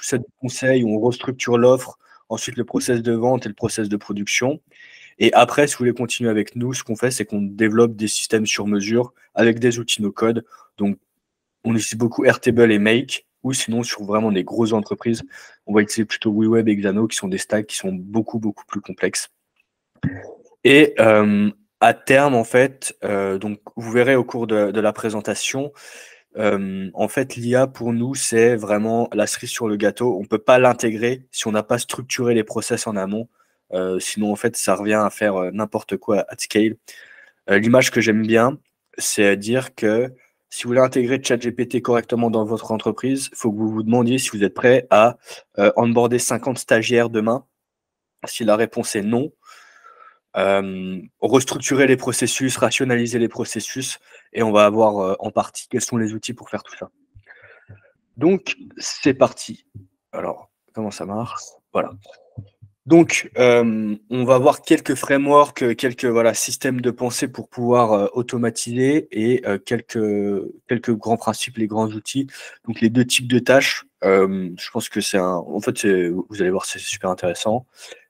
tout ça du conseil, où on restructure l'offre, ensuite le process de vente et le process de production. Et après, si vous voulez continuer avec nous, ce qu'on fait, c'est qu'on développe des systèmes sur mesure avec des outils no-code. Donc, on utilise beaucoup Airtable et Make, ou sinon, sur vraiment des grosses entreprises, on va utiliser plutôt WeWeb et Xano, qui sont des stacks qui sont beaucoup, beaucoup plus complexes. Et à terme, en fait, donc vous verrez au cours de la présentation, en fait, l'IA, pour nous, c'est vraiment la cerise sur le gâteau. On ne peut pas l'intégrer si on n'a pas structuré les process en amont. Sinon, en fait, ça revient à faire n'importe quoi at scale. L'image que j'aime bien, c'est dire que si vous voulez intégrer ChatGPT correctement dans votre entreprise, il faut que vous vous demandiez si vous êtes prêt à onboarder 50 stagiaires demain. Si la réponse est non, restructurer les processus, rationaliser les processus, et on va avoir en partie quels sont les outils pour faire tout ça. Donc, c'est parti. Alors, comment ça marche? Voilà. Donc, on va voir quelques frameworks, quelques systèmes de pensée pour pouvoir automatiser et quelques grands principes, les grands outils. Donc, les deux types de tâches, je pense que en fait, vous allez voir, c'est super intéressant.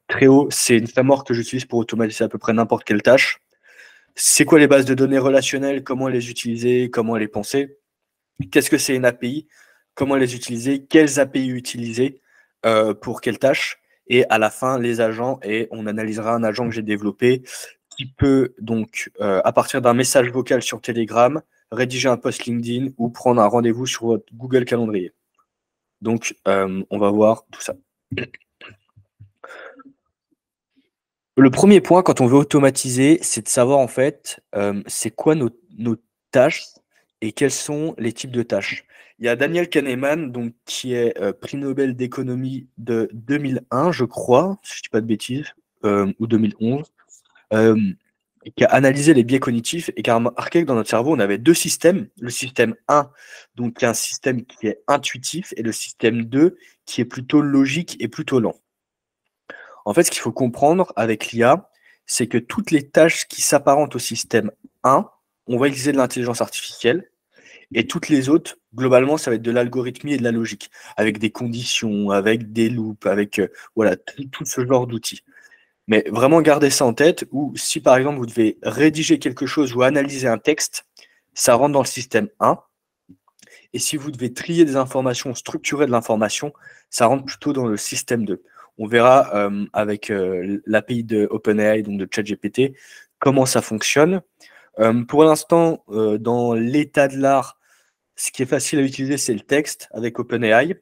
Treo, c'est une framework que j'utilise pour automatiser à peu près n'importe quelle tâche. C'est quoi les bases de données relationnelles? Comment les utiliser? Comment les penser? Qu'est-ce que c'est une API? Comment les utiliser? Quelles API utiliser pour quelle tâche? Et à la fin, les agents, et on analysera un agent que j'ai développé qui peut donc, à partir d'un message vocal sur Telegram, rédiger un post LinkedIn ou prendre un rendez-vous sur votre Google Calendrier. Donc, on va voir tout ça. Le premier point, quand on veut automatiser, c'est de savoir en fait, c'est quoi nos tâches et quels sont les types de tâches. Il y a Daniel Kahneman, donc, qui est prix Nobel d'économie de 2001, je crois, si je ne dis pas de bêtises, ou 2011, qui a analysé les biais cognitifs et qui a remarqué que dans notre cerveau, on avait deux systèmes. Le système 1, donc, qui est un système qui est intuitif, et le système 2, qui est plutôt logique et plutôt lent. En fait, ce qu'il faut comprendre avec l'IA, c'est que toutes les tâches qui s'apparentent au système 1, on va utiliser de l'intelligence artificielle, et toutes les autres, globalement, ça va être de l'algorithmie et de la logique, avec des conditions, avec des loops, avec tout ce genre d'outils. Mais vraiment garder ça en tête, ou si par exemple vous devez rédiger quelque chose ou analyser un texte, ça rentre dans le système 1. Et si vous devez trier des informations, structurer de l'information, ça rentre plutôt dans le système 2. On verra avec l'API de OpenAI, donc de ChatGPT, comment ça fonctionne. Pour l'instant, dans l'état de l'art, ce qui est facile à utiliser, c'est le texte avec OpenAI.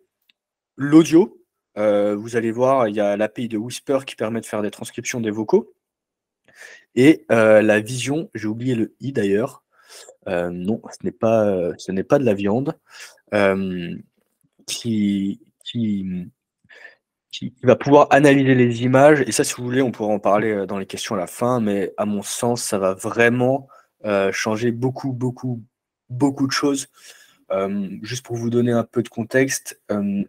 L'audio, vous allez voir, il y a l'API de Whisper qui permet de faire des transcriptions des vocaux. Et la vision, j'ai oublié le i d'ailleurs. Non, ce n'est pas de la viande. Qui va pouvoir analyser les images. Et ça, si vous voulez, on pourra en parler dans les questions à la fin, mais à mon sens, ça va vraiment changer beaucoup, beaucoup, beaucoup de choses. Juste pour vous donner un peu de contexte,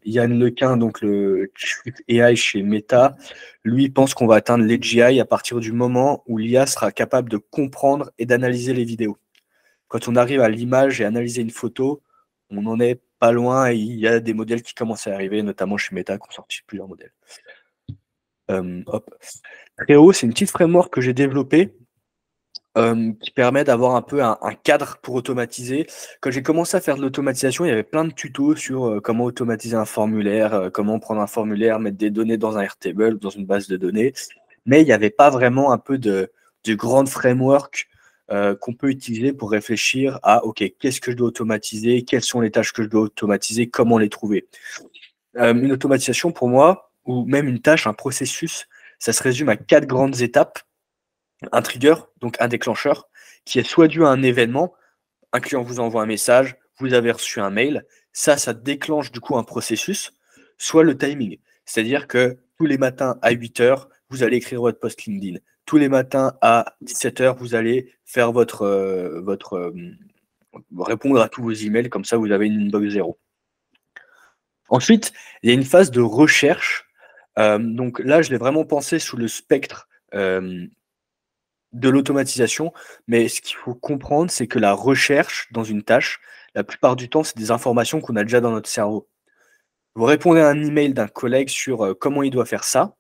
Yann Lequin, donc le Chief AI chez Meta, lui pense qu'on va atteindre l'AGI à partir du moment où l'IA sera capable de comprendre et d'analyser les vidéos. Quand on arrive à l'image et analyser une photo, on n'en est pas loin, et il y a des modèles qui commencent à arriver, notamment chez Meta, qui ont sorti plusieurs modèles. Treo, c'est une petite framework que j'ai développée qui permet d'avoir un peu un cadre pour automatiser. Quand j'ai commencé à faire de l'automatisation, il y avait plein de tutos sur comment automatiser un formulaire, comment prendre un formulaire, mettre des données dans un Airtable, dans une base de données, mais il n'y avait pas vraiment un peu de grandes frameworks qu'on peut utiliser pour réfléchir à OK, qu'est-ce que je dois automatiser, quelles sont les tâches que je dois automatiser, comment les trouver. Une automatisation pour moi, ou même une tâche, un processus, ça se résume à 4 grandes étapes. Un trigger, donc un déclencheur, qui est soit dû à un événement, un client vous envoie un message, vous avez reçu un mail, ça déclenche du coup un processus, soit le timing, c'est-à-dire que tous les matins à 8h, vous allez écrire votre post LinkedIn. Tous les matins à 17h, vous allez faire répondre à tous vos emails, comme ça vous avez une inbox zéro. Ensuite, il y a une phase de recherche. Donc là, je l'ai vraiment pensé sous le spectre de l'automatisation, mais ce qu'il faut comprendre, c'est que la recherche dans une tâche, la plupart du temps, c'est des informations qu'on a déjà dans notre cerveau. vous répondez à un email d'un collègue sur comment il doit faire ça.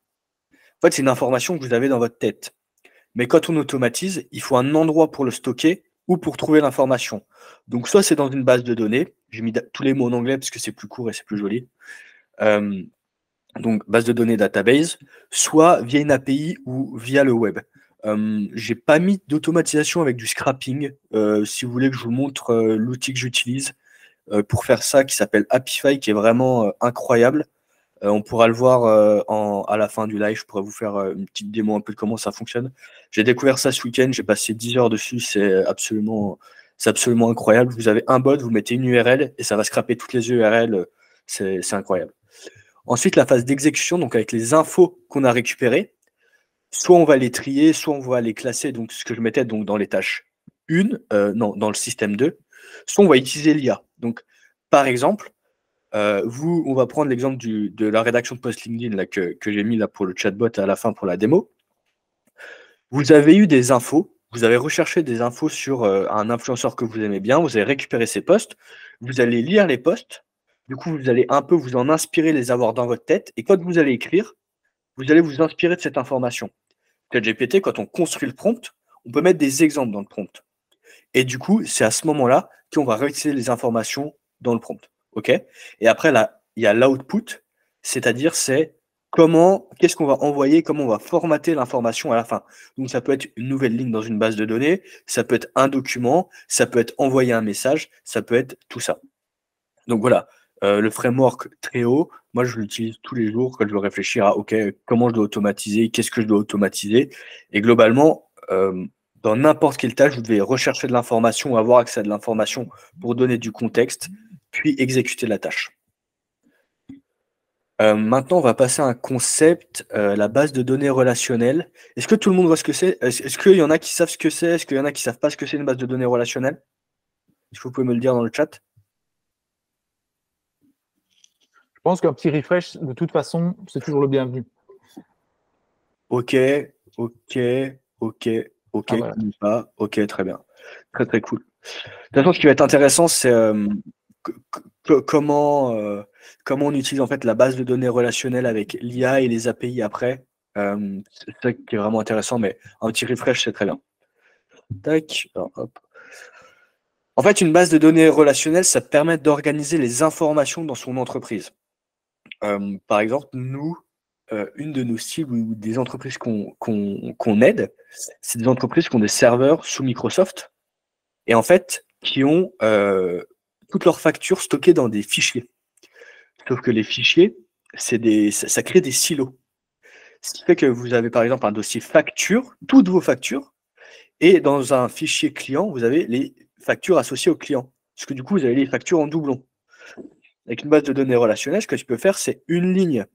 En fait, c'est une information que vous avez dans votre tête. Mais quand on automatise, il faut un endroit pour le stocker ou pour trouver l'information. Donc, soit c'est dans une base de données. J'ai mis tous les mots en anglais parce que c'est plus court et c'est plus joli. Donc, base de données database, soit via une API ou via le web. J'ai pas mis d'automatisation avec du scrapping. Si vous voulez que je vous montre l'outil que j'utilise pour faire ça, qui s'appelle Apify, qui est vraiment incroyable. On pourra le voir à la fin du live. Je pourrais vous faire une petite démo un peu de comment ça fonctionne. J'ai découvert ça ce week-end, j'ai passé 10 heures dessus, c'est absolument incroyable. Vous avez un bot, vous mettez une URL et ça va scraper toutes les URL. C'est incroyable. Ensuite, la phase d'exécution, donc avec les infos qu'on a récupérées, soit on va les trier, soit on va les classer, donc ce que je mettais donc, dans les tâches 1, non, dans le système 2, soit on va utiliser l'IA. Donc, par exemple, on va prendre l'exemple de la rédaction de post LinkedIn là, que j'ai mis là pour le chatbot à la fin pour la démo. Vous avez eu des infos, vous avez recherché des infos sur un influenceur que vous aimez bien, vous avez récupéré ces posts, vous allez lire les posts, du coup vous allez un peu vous en inspirer, les avoir dans votre tête, et quand vous allez écrire, vous allez vous inspirer de cette information. ChatGPT, quand on construit le prompt, on peut mettre des exemples dans le prompt. Et du coup, c'est à ce moment-là qu'on va réutiliser les informations dans le prompt. OK? Et après, là, il y a l'output, c'est-à-dire qu'est-ce qu'on va envoyer, comment on va formater l'information à la fin. Donc, ça peut être une nouvelle ligne dans une base de données, ça peut être un document, ça peut être envoyer un message, ça peut être tout ça. Donc voilà, le framework Treo, moi je l'utilise tous les jours quand je veux réfléchir à OK, comment je dois automatiser, qu'est-ce que je dois automatiser. Et globalement, dans n'importe quelle tâche, vous devez rechercher de l'information ou avoir accès à de l'information pour donner du contexte, puis exécuter la tâche. Maintenant, on va passer à un concept, la base de données relationnelle. Est-ce que tout le monde voit ce que c'est? Est-ce qu'il y en a qui savent ce que c'est? Est-ce qu'il y en a qui ne savent pas ce que c'est une base de données relationnelle? Est-ce que vous pouvez me le dire dans le chat? Je pense qu'un petit refresh, de toute façon, c'est toujours le bienvenu. Ok, ok, ok, ok, voilà. Ok, très bien. Très, très cool. De toute façon, ce qui va être intéressant, c'est comment on utilise en fait la base de données relationnelle avec l'IA et les API après. C'est ça qui est vraiment intéressant, mais un petit refresh, c'est très bien. Tac. Alors, hop. En fait, une base de données relationnelle, ça permet d'organiser les informations dans son entreprise. Par exemple, nous, une de nos cibles ou des entreprises qu'on aide, c'est des entreprises qui ont des serveurs sous Microsoft et en fait, qui ont toutes leurs factures stockées dans des fichiers. Sauf que les fichiers, ça crée des silos. Ce qui fait que vous avez par exemple un dossier facture, toutes vos factures, et dans un fichier client, vous avez les factures associées au client. Parce que du coup, vous avez les factures en doublon. Avec une base de données relationnelle, ce que tu peux faire, c'est une ligne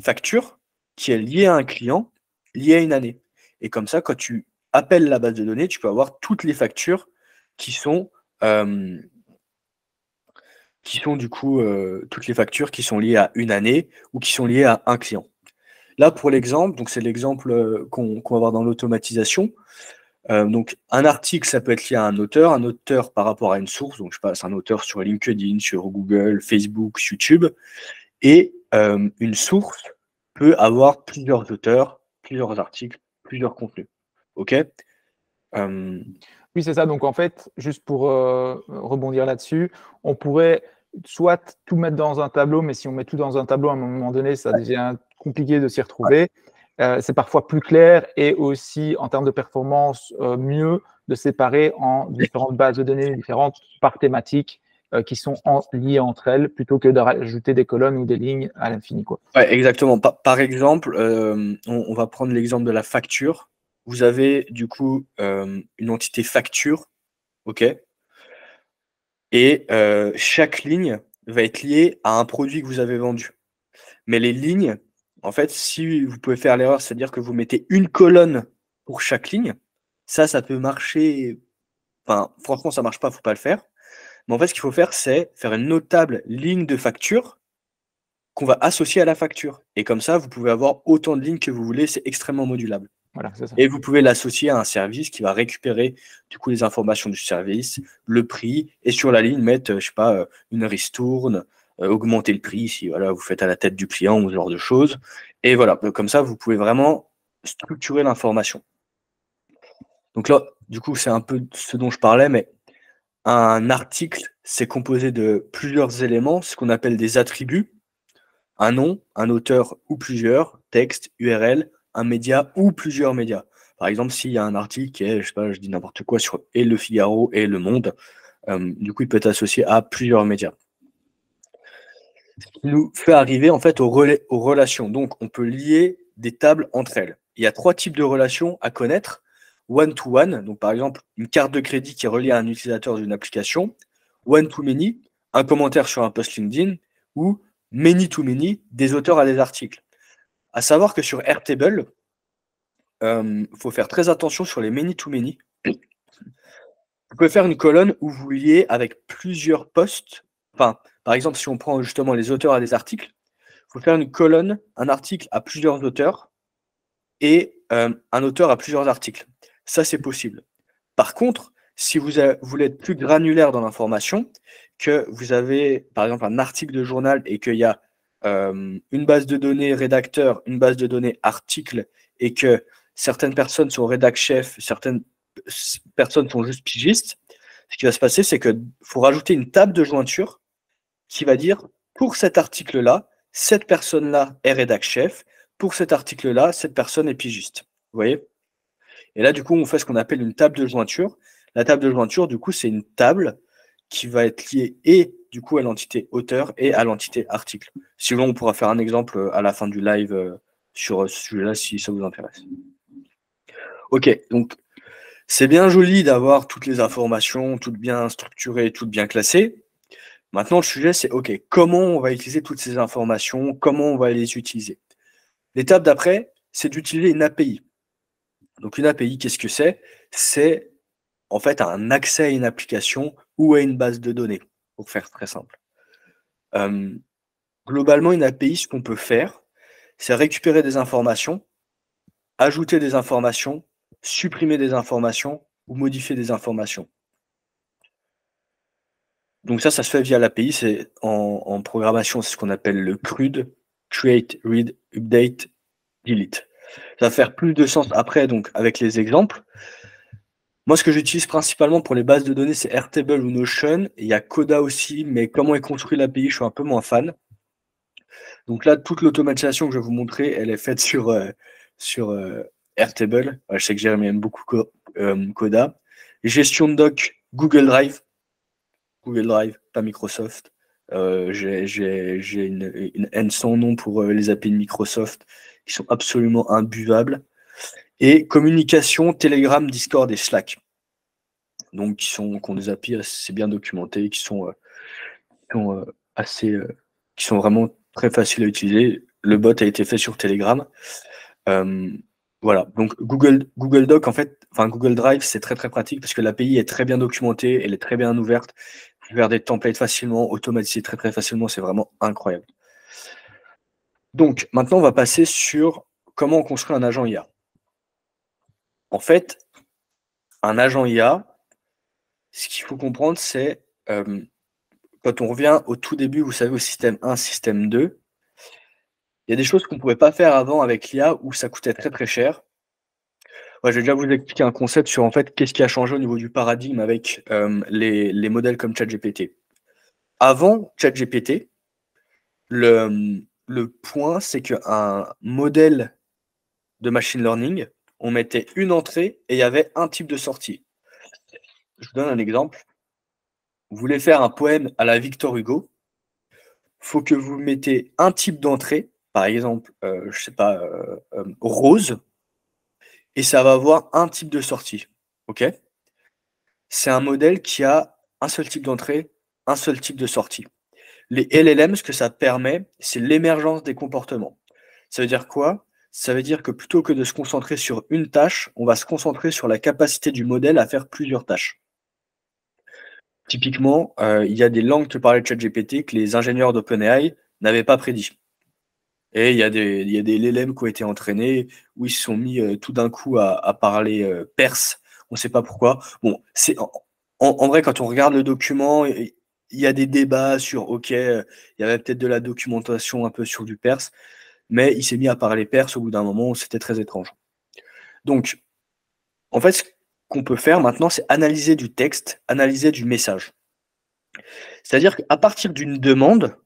facture qui est liée à un client, liée à une année. Et comme ça, quand tu appelles la base de données, tu peux avoir toutes les factures qui sont du coup toutes les factures qui sont liées à une année ou qui sont liées à un client. Là, pour l'exemple, donc c'est l'exemple qu'on va voir dans l'automatisation. Donc, un article, ça peut être lié à un auteur par rapport à une source. Donc, je passe un auteur sur LinkedIn, sur Google, Facebook, YouTube. Et une source peut avoir plusieurs auteurs, plusieurs articles, plusieurs contenus. OK? Oui, c'est ça. Donc, en fait, juste pour rebondir là-dessus, on pourrait soit tout mettre dans un tableau, mais si on met tout dans un tableau, à un moment donné, ça devient compliqué de s'y retrouver. C'est parfois plus clair et aussi, en termes de performance, mieux de séparer en différentes bases de données différentes par thématique qui sont liées entre elles plutôt que de rajouter des colonnes ou des lignes à l'infini, quoi. Ouais, exactement. Par exemple, on va prendre l'exemple de la facture. Vous avez du coup une entité facture, OK? Et chaque ligne va être liée à un produit que vous avez vendu. Mais les lignes, en fait, si vous pouvez faire l'erreur, c'est-à-dire que vous mettez une colonne pour chaque ligne, ça peut marcher. Enfin, franchement, ça marche pas, faut pas le faire. Mais en fait, ce qu'il faut faire, c'est faire une notable ligne de facture qu'on va associer à la facture. Et comme ça, vous pouvez avoir autant de lignes que vous voulez, c'est extrêmement modulable. Voilà, c'est ça. Et vous pouvez l'associer à un service qui va récupérer du coup les informations du service, le prix, et sur la ligne mettre, je sais pas, une ristourne, augmenter le prix si voilà, vous faites à la tête du client ou ce genre de choses. Et voilà, comme ça, vous pouvez vraiment structurer l'information. Donc là, du coup, c'est un peu ce dont je parlais, mais un article, c'est composé de plusieurs éléments, ce qu'on appelle des attributs. Un nom, un auteur ou plusieurs, texte, URL, un média ou plusieurs médias. Par exemple, s'il y a un article qui est, je sais pas, je dis n'importe quoi, sur et Le Figaro et Le Monde, du coup, il peut être associé à plusieurs médias. Ce qui nous fait arriver en fait aux relations. Donc, on peut lier des tables entre elles. Il y a 3 types de relations à connaître. One-to-one, donc par exemple, une carte de crédit qui est reliée à un utilisateur d'une application. One-to-many, un commentaire sur un post LinkedIn. Ou many-to-many, des auteurs à des articles. À savoir que sur Airtable, il faut faire très attention sur les many-to-many. Vous pouvez faire une colonne où vous liez avec plusieurs posts. Enfin, par exemple, si on prend justement les auteurs à des articles, il faut faire une colonne, un article à plusieurs auteurs et un auteur à plusieurs articles. Ça, c'est possible. Par contre, si vous voulez être plus granulaire dans l'information, que vous avez par exemple un article de journal et qu'il y a une base de données rédacteur, une base de données article, et que certaines personnes sont rédac-chef, certaines personnes sont juste pigistes, ce qui va se passer, c'est qu'il faut rajouter une table de jointure qui va dire, pour cet article-là, cette personne-là est rédac-chef, pour cet article-là, cette personne est pigiste. Vous voyez? Et là, du coup, on fait ce qu'on appelle une table de jointure. La table de jointure, du coup, c'est une table qui va être liée et du coup à l'entité auteur et à l'entité article. Sinon, on pourra faire un exemple à la fin du live sur ce sujet-là si ça vous intéresse. Ok, donc c'est bien joli d'avoir toutes les informations, toutes bien structurées, toutes bien classées. Maintenant, le sujet, c'est ok, comment on va utiliser toutes ces informations, comment on va les utiliser. L'étape d'après, c'est d'utiliser une API. Donc une API, qu'est-ce que c'est? C'est en fait un accès à une application ou à une base de données, pour faire très simple. Globalement, une API, ce qu'on peut faire, c'est récupérer des informations, ajouter des informations, supprimer des informations ou modifier des informations. Donc ça se fait via l'API, c'est en programmation, c'est ce qu'on appelle le CRUD, Create, Read, Update, Delete. Ça va faire plus de sens après, donc avec les exemples. Moi, ce que j'utilise principalement pour les bases de données, c'est Airtable ou Notion. Il y a Coda aussi, mais comment est construit l'API, je suis un peu moins fan. Donc là, toute l'automatisation que je vais vous montrer, elle est faite sur Airtable. Ouais, je sais que Jérémy aime beaucoup Coda. Gestion de doc, Google Drive. Google Drive, pas Microsoft. J'ai une haine sans nom pour les API de Microsoft qui sont absolument imbuvables. Et communication, Telegram, Discord et Slack. Donc, qui ont des API assez bien documentés, qui sont vraiment très faciles à utiliser. Le bot a été fait sur Telegram. Voilà, donc Google Doc, en fait, enfin Google Drive, c'est très très pratique parce que l'API est très bien documentée, elle est très bien ouverte. Vous pouvez faire des templates facilement, automatiser très très facilement, c'est vraiment incroyable. Donc, maintenant, on va passer sur comment on construit un agent IA. En fait, un agent IA, ce qu'il faut comprendre, c'est quand on revient au tout début, vous savez, au système 1, système 2, il y a des choses qu'on ne pouvait pas faire avant avec l'IA où ça coûtait très très cher. Ouais, je vais déjà vous expliquer un concept sur en fait qu'est-ce qui a changé au niveau du paradigme avec les modèles comme ChatGPT. Avant ChatGPT, le point, c'est qu'un modèle de machine learning, on mettait une entrée et il y avait un type de sortie. Je vous donne un exemple. Vous voulez faire un poème à la Victor Hugo, il faut que vous mettez un type d'entrée, par exemple, je sais pas, rose, et ça va avoir un type de sortie. Ok? C'est un modèle qui a un seul type d'entrée, un seul type de sortie. Les LLM, ce que ça permet, c'est l'émergence des comportements. Ça veut dire quoi? Ça veut dire que plutôt que de se concentrer sur une tâche, on va se concentrer sur la capacité du modèle à faire plusieurs tâches. Typiquement, il y a des langues que parlait ChatGPT que les ingénieurs d'OpenAI n'avaient pas prédit. Et il y a des LLM qui ont été entraînés, où ils se sont mis tout d'un coup à parler perse. On ne sait pas pourquoi. Bon, en vrai, quand on regarde le document, il il y a des débats sur, OK, il y avait peut-être de la documentation un peu sur du perse, mais il s'est mis à parler perse au bout d'un moment, c'était très étrange. Donc, en fait, ce qu'on peut faire maintenant, c'est analyser du texte, analyser du message. C'est-à-dire qu'à partir d'une demande,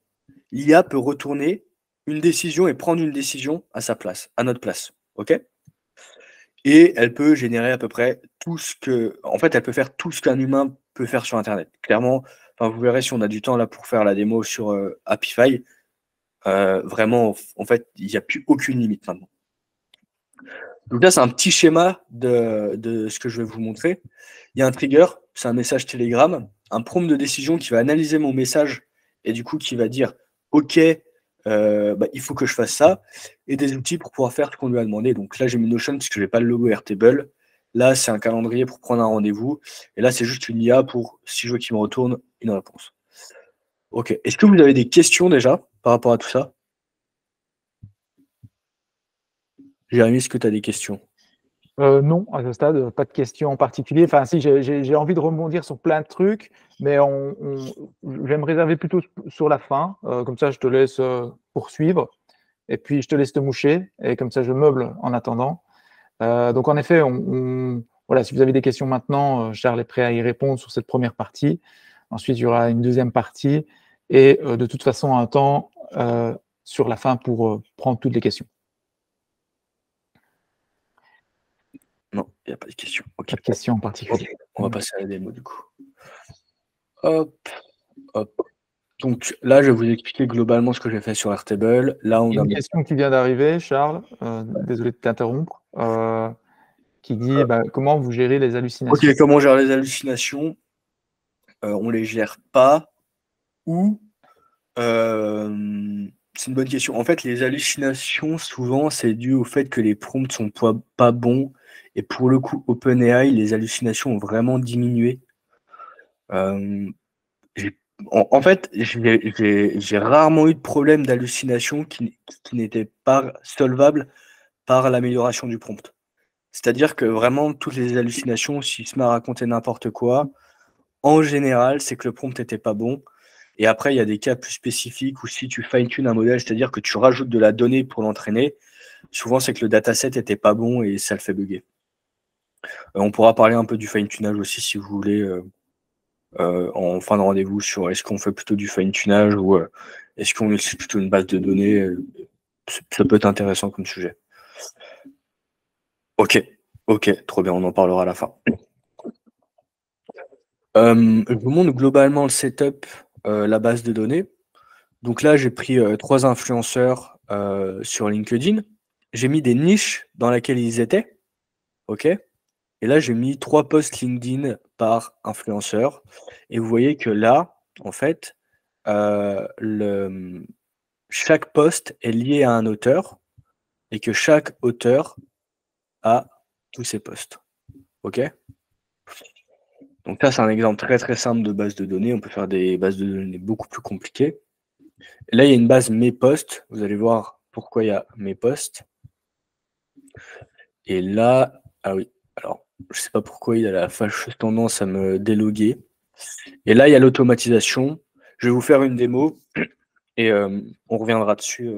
l'IA peut retourner une décision et prendre une décision à sa place, à notre place. OK? Et elle peut générer à peu près tout ce que en fait, elle peut faire tout ce qu'un humain peut faire sur internet. Clairement, enfin, vous verrez si on a du temps là pour faire la démo sur, Happify, vraiment, en fait, il y a plus aucune limite maintenant. Donc là, c'est un petit schéma de ce que je vais vous montrer. Il y a un trigger, c'est un message Telegram, un prompt de décision qui va analyser mon message et du coup qui va dire: «OK, bah, il faut que je fasse ça», et des outils pour pouvoir faire ce qu'on lui a demandé. Donc là, j'ai mis Notion parce que j'ai pas le logo Airtable. Là, c'est un calendrier pour prendre un rendez-vous et là, c'est juste une IA pour, si je veux qu'il me retourne une réponse. OK. Est-ce que vous avez des questions déjà par rapport à tout ça? Jérémy, est-ce que tu as des questions? Non, à ce stade, pas de questions en particulier. Enfin, si, j'ai envie de rebondir sur plein de trucs, mais je vais me réserver plutôt sur la fin. Comme ça, je te laisse poursuivre. Et puis, je te laisse te moucher. Et comme ça, je meuble en attendant. Donc, en effet, voilà, si vous avez des questions maintenant, Charles est prêt à y répondre sur cette première partie. Ensuite, il y aura une deuxième partie. Et de toute façon, un temps sur la fin pour prendre toutes les questions. Non, il n'y a pas de questions. OK. Pas de questions en particulier. On va passer à la démo du coup. Hop, hop. Donc là, je vais vous expliquer globalement ce que j'ai fait sur Airtable. Là, on Il y a a une mon question qui vient d'arriver, Charles, désolé de t'interrompre, qui dit comment vous gérez les hallucinations? OK, comment on gère les hallucinations? On les gère pas ou c'est une bonne question. En fait, les hallucinations, souvent, c'est dû au fait que les prompts sont pas bons et pour le coup, OpenAI, les hallucinations ont vraiment diminué. Hem, j'ai en fait, j'ai rarement eu de problème d'hallucination qui n'était pas solvable par l'amélioration du prompt. C'est-à-dire que vraiment toutes les hallucinations, s'il se met à raconter n'importe quoi, en général, c'est que le prompt était pas bon. Et après, il y a des cas plus spécifiques où si tu fine tunes un modèle, c'est-à-dire que tu rajoutes de la donnée pour l'entraîner, souvent c'est que le dataset était pas bon et ça le fait bugger. On pourra parler un peu du fine tunage aussi si vous voulez, en fin de rendez-vous sur est-ce qu'on fait plutôt du fine tunage ou, est-ce qu'on utilise plutôt une base de données, ça peut être intéressant comme sujet. OK, OK, trop bien, on en parlera à la fin. Je vous montre globalement le setup, la base de données. Donc là, j'ai pris, 3 influenceurs, sur LinkedIn. J'ai mis des niches dans laquelle ils étaient, OK? Et là, j'ai mis 3 posts LinkedIn par influenceur et vous voyez que là, en fait, chaque post est lié à un auteur et que chaque auteur a tous ses posts, OK? Donc là, c'est un exemple très, très simple de base de données. On peut faire des bases de données beaucoup plus compliquées. Et là, il y a une base mes posts. Vous allez voir pourquoi il y a mes posts. Et là, ah oui, alors je sais pas pourquoi il a la fâcheuse tendance à me déloguer. Et là, il y a l'automatisation. Je vais vous faire une démo et on reviendra dessus,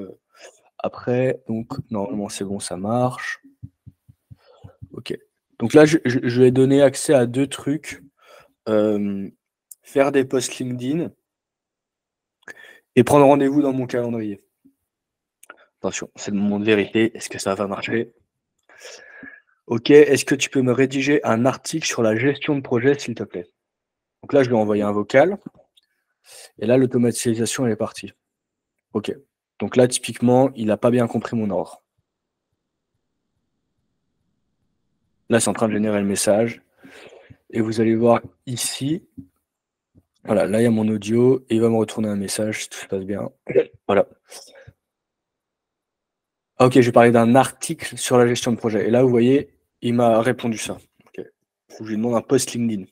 après. Donc normalement, c'est bon, ça marche. OK. Donc là, je vais donner accès à 2 trucs, faire des posts LinkedIn et prendre rendez-vous dans mon calendrier. Attention, c'est le moment de vérité. Est-ce que ça va marcher? OK, est-ce que tu peux me rédiger un article sur la gestion de projet, s'il te plaît? Donc là, je lui ai envoyé un vocal et là, l'automatisation, elle est partie. OK. Donc là, typiquement, il n'a pas bien compris mon ordre. Là, c'est en train de générer le message et vous allez voir ici, voilà, là, il y a mon audio et il va me retourner un message si tout se passe bien. Voilà. Ah, OK, je vais parler d'un article sur la gestion de projet et là, vous voyez, il m'a répondu ça. OK. Faut que je lui demande un post LinkedIn.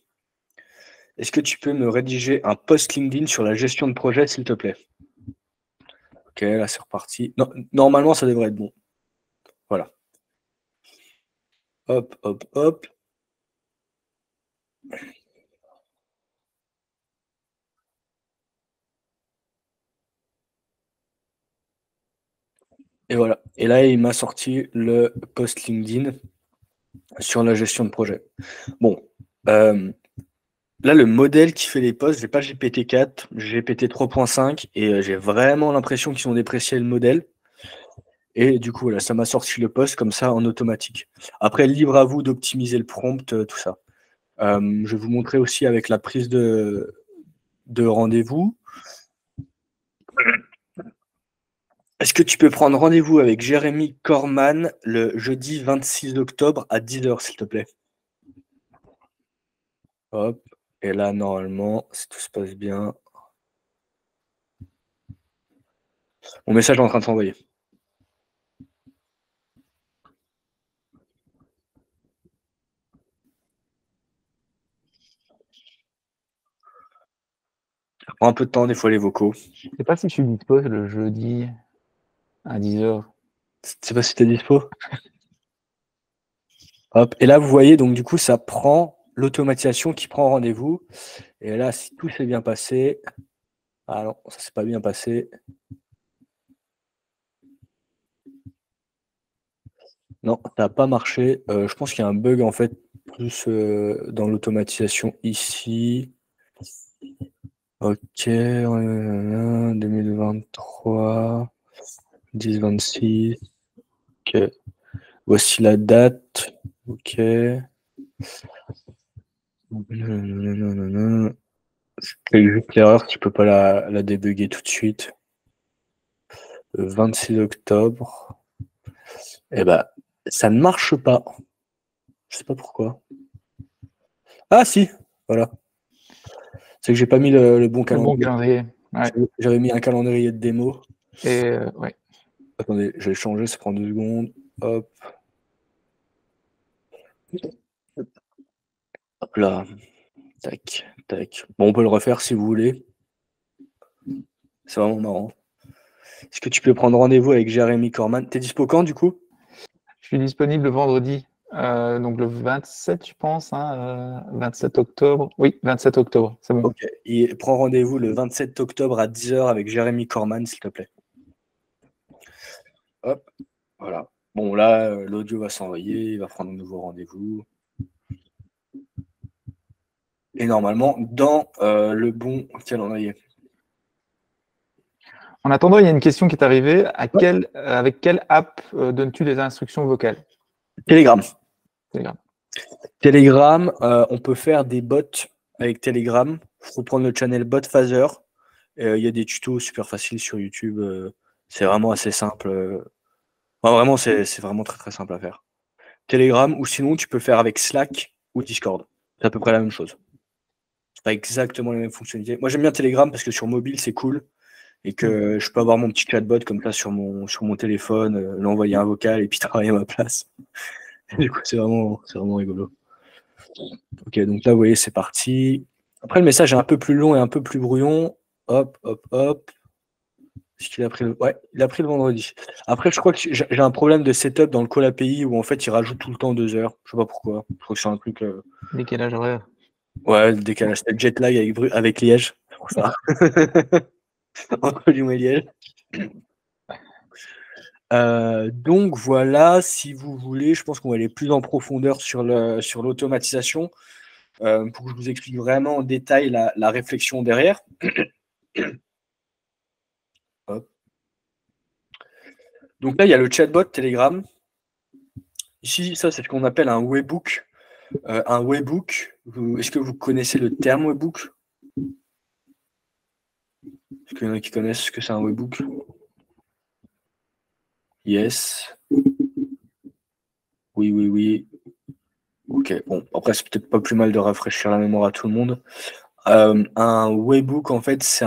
Est-ce que tu peux me rédiger un post LinkedIn sur la gestion de projet, s'il te plaît? OK, là, c'est reparti. Non, normalement, ça devrait être bon. Voilà. Hop, hop, hop. Et voilà. Et là, il m'a sorti le post LinkedIn sur la gestion de projet. Bon, là, le modèle qui fait les posts, j'ai pas GPT-4, GPT 3.5, et j'ai vraiment l'impression qu'ils ont déprécié le modèle. Et du coup, là, ça m'a sorti le post comme ça en automatique. Après, libre à vous d'optimiser le prompt, tout ça. Je vais vous montrer aussi avec la prise de rendez-vous. Est-ce que tu peux prendre rendez-vous avec Jérémy Corman le jeudi 26 octobre à 10h, s'il te plaît? Hop. Et là, normalement, si tout se passe bien. Mon message est en train de s'envoyer. Ça prend un peu de temps, des fois, les vocaux. Je sais pas si je suis dispo le jeudi à 10h. Je sais pas si t'es dispo. Hop. Et là, vous voyez, donc du coup, ça prend l'automatisation qui prend rendez-vous. Et là, si tout s'est bien passé. Ah non, ça s'est pas bien passé. Non, ça n'a pas marché. Je pense qu'il y a un bug en fait, plus dans l'automatisation ici. Ok, 2023, 10-26. Ok. Voici la date. Ok. C'est juste l'erreur, tu peux pas la débugger tout de suite. Le 26 octobre. Eh ben, ça ne marche pas. Je sais pas pourquoi. Ah si, voilà. C'est que j'ai pas mis le bon Le calendrier. bon calendrier. Ouais. J'avais mis un calendrier de démo. Et ouais. Attendez, je vais changer, ça prend 2 secondes. Hop. Hop là. Tac, tac. Bon, on peut le refaire si vous voulez. C'est vraiment marrant. Est-ce que tu peux prendre rendez-vous avec Jérémy Corman? T'es dispo quand du coup? Je suis disponible le vendredi, donc le 27, je pense, 27 octobre. Oui, 27 octobre, c'est bon. Ok. Et prends rendez-vous le 27 octobre à 10h avec Jérémy Corman, s'il te plaît. Hop. Voilà. Bon, là, l'audio va s'envoyer, il va prendre un nouveau rendez-vous. Et normalement, dans le bon calendrier. En attendant, il y a une question qui est arrivée. Avec quelle app donnes-tu les instructions vocales? Telegram. Telegram. Telegram, on peut faire des bots avec Telegram. Il faut prendre le channel BotPhaser. Il y a des tutos super faciles sur YouTube. C'est vraiment assez simple. Enfin, vraiment, c'est vraiment très très simple à faire. Telegram, ou sinon tu peux faire avec Slack ou Discord. C'est à peu près la même chose. C'est pas exactement les mêmes fonctionnalités. Moi j'aime bien Telegram parce que sur mobile c'est cool et que je peux avoir mon petit chatbot comme ça sur mon téléphone, l'envoyer un vocal et puis travailler à ma place. Et du coup c'est vraiment rigolo. Ok, donc là vous voyez c'est parti. Après le message est un peu plus long et un peu plus brouillon. Hop, hop, hop. Est-ce qu'il a pris le... Ouais, il a pris le vendredi. Après, je crois que j'ai un problème de setup dans le call API où en fait il rajoute tout le temps 2 heures. Je sais pas pourquoi. Je crois que c'est un truc. Décalage horaire. Ouais, le décalage. C'est le jet lag avec Liège. C'est pour ça. Entre Lyon et Liège. Donc voilà, si vous voulez, je pense qu'on va aller plus en profondeur sur l'automatisation pour que je vous explique vraiment en détail la réflexion derrière. Hop. Donc là, il y a le chatbot Telegram. Ici, ça, c'est ce qu'on appelle un webhook. Un webhook, est-ce que vous connaissez le terme webhook? Est-ce qu'il y en a qui connaissent ce que c'est un webhook? Yes. Oui, oui, oui. Ok, bon, après, c'est peut-être pas plus mal de rafraîchir la mémoire à tout le monde. Un webhook, en fait, c'est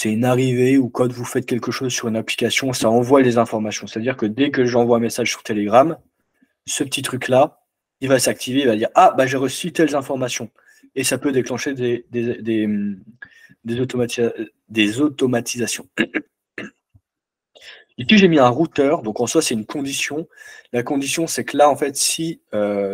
une arrivée où quand vous faites quelque chose sur une application, ça envoie les informations. C'est-à-dire que dès que j'envoie un message sur Telegram, ce petit truc-là, il va s'activer, il va dire « Ah, bah, j'ai reçu telles informations ». Et ça peut déclencher des automatisations. Ici, j'ai mis un routeur, donc en soi, c'est une condition. La condition, c'est que là, en fait, si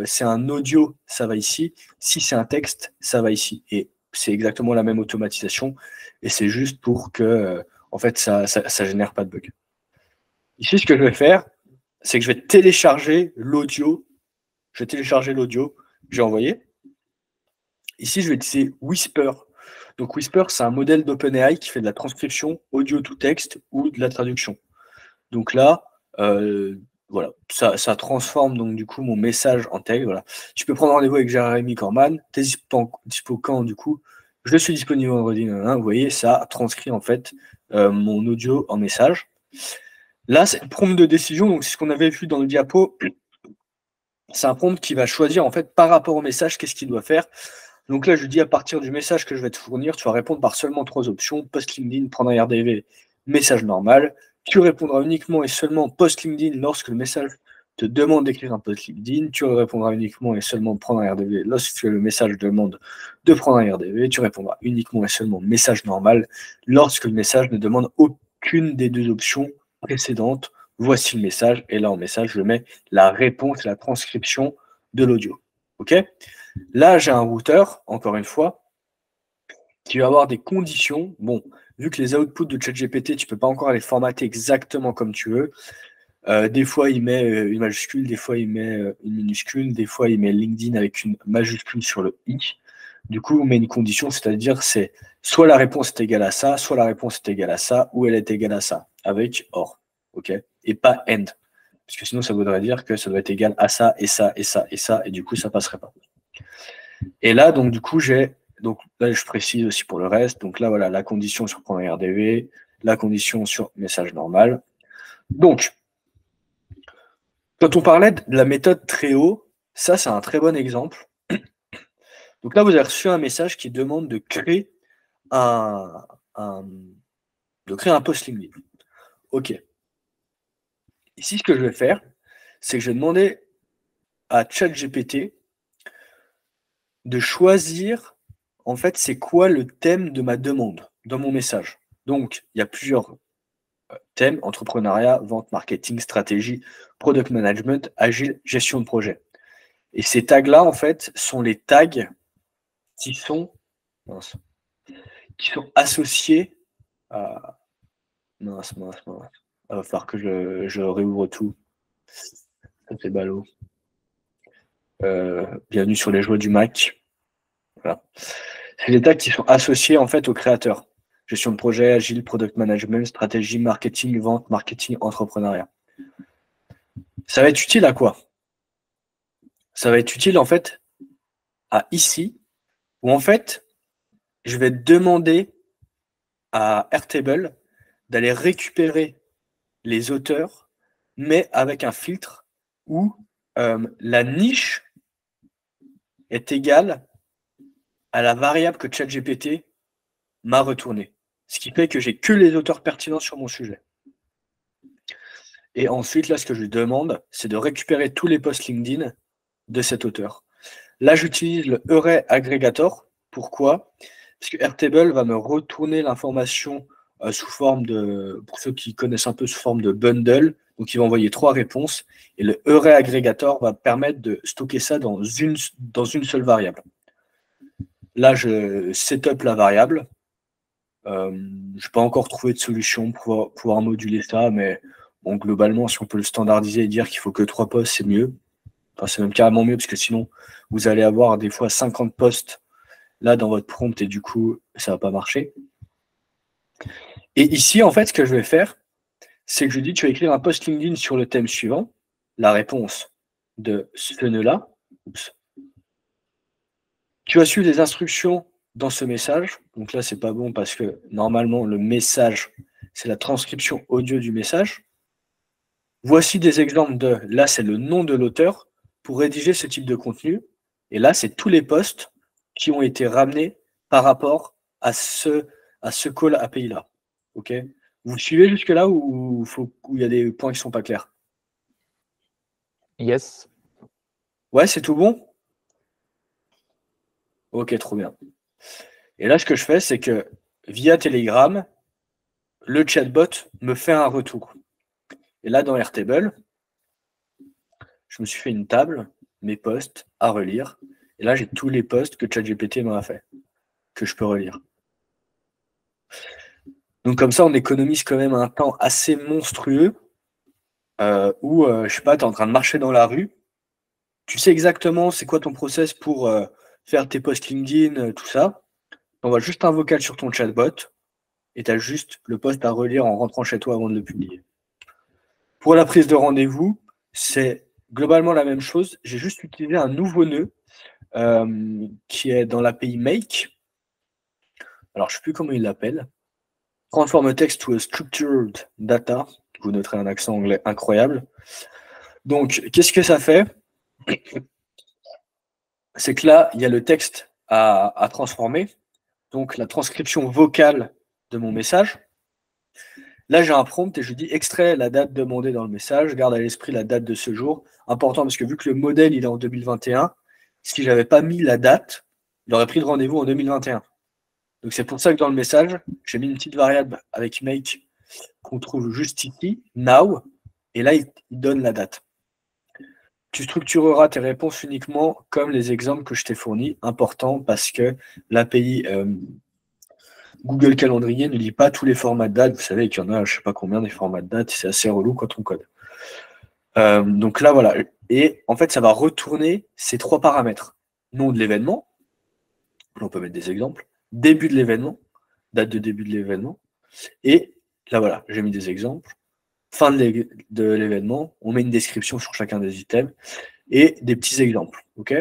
c'est un audio, ça va ici. Si c'est un texte, ça va ici. Et c'est exactement la même automatisation. Et c'est juste pour que, en fait, ça génère pas de bug. Ici, ce que je vais faire, c'est que je vais télécharger l'audio. Je vais télécharger l'audio que j'ai envoyé. Ici, je vais utiliser Whisper. Donc Whisper, c'est un modèle d'OpenAI qui fait de la transcription audio to texte ou de la traduction. Donc là, voilà, ça transforme donc du coup mon message en texte. Voilà. Tu peux prendre rendez-vous avec Jérémy Corman. T'es dispo quand du coup? Je suis disponible vendredi. Vous voyez, ça transcrit en fait mon audio en message. Là, c'est le prompt de décision. Donc c'est ce qu'on avait vu dans le diapo. C'est un prompt qui va choisir en fait par rapport au message qu'est-ce qu'il doit faire. Donc là, je dis à partir du message que je vais te fournir, tu vas répondre par seulement 3 options. Post LinkedIn, prendre un RDV, message normal. Tu répondras uniquement et seulement post LinkedIn lorsque le message te demande d'écrire un post LinkedIn. Tu répondras uniquement et seulement prendre un RDV lorsque le message demande de prendre un RDV. Tu répondras uniquement et seulement message normal lorsque le message ne demande aucune des 2 options précédentes. Voici le message. Et là, en message, je mets la réponse, la transcription de l'audio. OK ? Là, j'ai un routeur, encore une fois, qui va avoir des conditions. Bon, vu que les outputs de ChatGPT, tu ne peux pas encore les formater exactement comme tu veux. Des fois, il met une majuscule, des fois, il met une minuscule, des fois, il met LinkedIn avec une majuscule sur le i. Du coup, on met une condition, c'est-à-dire c'est soit la réponse est égale à ça, soit la réponse est égale à ça, ou elle est égale à ça, avec OR. OK ? Et pas AND. Parce que sinon, ça voudrait dire que ça doit être égal à ça, et ça, et ça, et ça, et du coup, ça ne passerait pas. Et là, donc, du coup, donc là, je précise aussi pour le reste. Donc là, voilà, la condition sur prendre un RDV, la condition sur message normal. Donc, quand on parlait de la méthode très haut, ça, c'est un très bon exemple. Donc là, vous avez reçu un message qui demande de créer un post LinkedIn. OK. Ici, ce que je vais faire, c'est que je vais demander à ChatGPT de choisir, en fait, c'est quoi le thème de ma demande dans mon message. Donc, il y a plusieurs thèmes: entrepreneuriat, vente, marketing, stratégie, product management, agile, gestion de projet. Et ces tags-là, en fait, sont les tags qui sont associés à... Mince. Il va falloir que je réouvre tout. Ça fait ballot. Bienvenue sur les joies du Mac. Voilà. C'est les tags qui sont associés en fait au créateur. Gestion de projet, agile, product management, stratégie, marketing, vente, marketing, entrepreneuriat. Ça va être utile à quoi? Ça va être utile en fait à ici, où en fait, je vais demander à Airtable d'aller récupérer les auteurs, mais avec un filtre où la niche est égale à la variable que ChatGPT m'a retournée. Ce qui fait que j'ai que les auteurs pertinents sur mon sujet. Et ensuite, là, ce que je lui demande, c'est de récupérer tous les posts LinkedIn de cet auteur. Là, j'utilise le Array Aggregator. Pourquoi? Parce que Airtable va me retourner l'information sous forme de, pour ceux qui connaissent un peu, sous forme de bundle. Donc, il va envoyer 3 réponses. Et le Array Aggregator va permettre de stocker ça dans une seule variable. Là, je setup la variable. Je n'ai pas encore trouvé de solution pour pouvoir moduler ça, mais bon, globalement, si on peut le standardiser et dire qu'il faut que 3 posts, c'est mieux. Enfin, c'est même carrément mieux, parce que sinon, vous allez avoir des fois 50 posts là dans votre prompt et du coup, ça ne va pas marcher. Et ici, en fait, ce que je vais faire, c'est que je dis, tu vas écrire un post LinkedIn sur le thème suivant, la réponse de ce nœud-là. Tu as suivi des instructions dans ce message. Donc là, c'est pas bon parce que normalement, le message, c'est la transcription audio du message. Voici des exemples de, là, c'est le nom de l'auteur pour rédiger ce type de contenu. Et là, c'est tous les posts qui ont été ramenés par rapport à ce call API-là. OK? Vous suivez jusque-là ou il y a des points qui ne sont pas clairs? Yes. Ouais, c'est tout bon? Ok, trop bien. Et là, ce que je fais, c'est que via Telegram, le chatbot me fait un retour. Et là, dans Airtable, je me suis fait une table, mes posts à relire. Et là, j'ai tous les posts que ChatGPT m'a fait, que je peux relire. Donc comme ça, on économise quand même un temps assez monstrueux. où, je sais pas, tu es en train de marcher dans la rue, tu sais exactement c'est quoi ton process pour faire tes posts LinkedIn, tout ça. Tu envoies juste un vocal sur ton chatbot et tu as juste le post à relire en rentrant chez toi avant de le publier. Pour la prise de rendez-vous, c'est globalement la même chose. J'ai juste utilisé un nouveau nœud qui est dans l'API Make. Alors, je ne sais plus comment il l'appelle. Transform a text to a structured data. Vous noterez un accent anglais incroyable. Donc, qu'est-ce que ça fait? C'est que là, il y a le texte à transformer. Donc, la transcription vocale de mon message. Là, j'ai un prompt et je dis extrait la date demandée dans le message, garde à l'esprit la date de ce jour. Important parce que vu que le modèle il est en 2021, si j'avais pas mis la date, il aurait pris le rendez-vous en 2021. Donc c'est pour ça que dans le message, j'ai mis une petite variable avec make qu'on trouve juste ici, now, et là il donne la date. Tu structureras tes réponses uniquement comme les exemples que je t'ai fournis. Important parce que l'API Google Calendrier ne lit pas tous les formats de date. Vous savez qu'il y en a, je ne sais pas combien des formats de date, c'est assez relou quand on code. Donc là, voilà. Et en fait, ça va retourner ces 3 paramètres. Nom de l'événement, on peut mettre des exemples. Début de l'événement, date de début de l'événement. Et là, voilà, j'ai mis des exemples. Fin de l'événement, on met une description sur chacun des items et des petits exemples. Ok.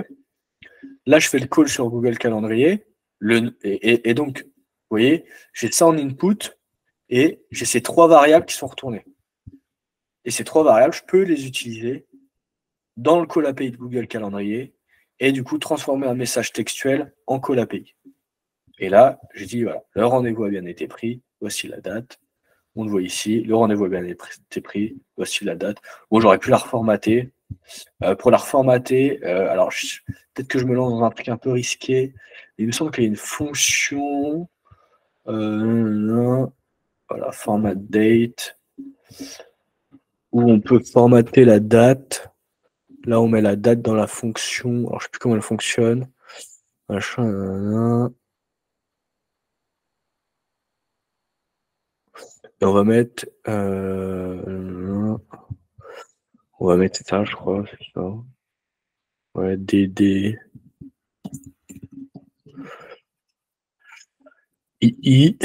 Là, je fais le call sur Google Calendrier. Et donc, vous voyez, j'ai ça en input et j'ai ces 3 variables qui sont retournées. Et ces 3 variables, je peux les utiliser dans le call API de Google Calendrier et du coup transformer un message textuel en call API. Et là, je dis voilà, le rendez-vous a bien été pris, voici la date. On le voit ici, le rendez-vous a bien été pris, voici la date. Bon, j'aurais pu la reformater. Pour la reformater, alors peut-être que je me lance dans un truc un peu risqué. Il me semble qu'il y a une fonction. Voilà, format date, où on peut formater la date. Là, on met la date dans la fonction. Alors, je ne sais plus comment elle fonctionne. Machin. Et on va mettre. On va mettre ça, je crois. C'est ça. Ouais, DD. II.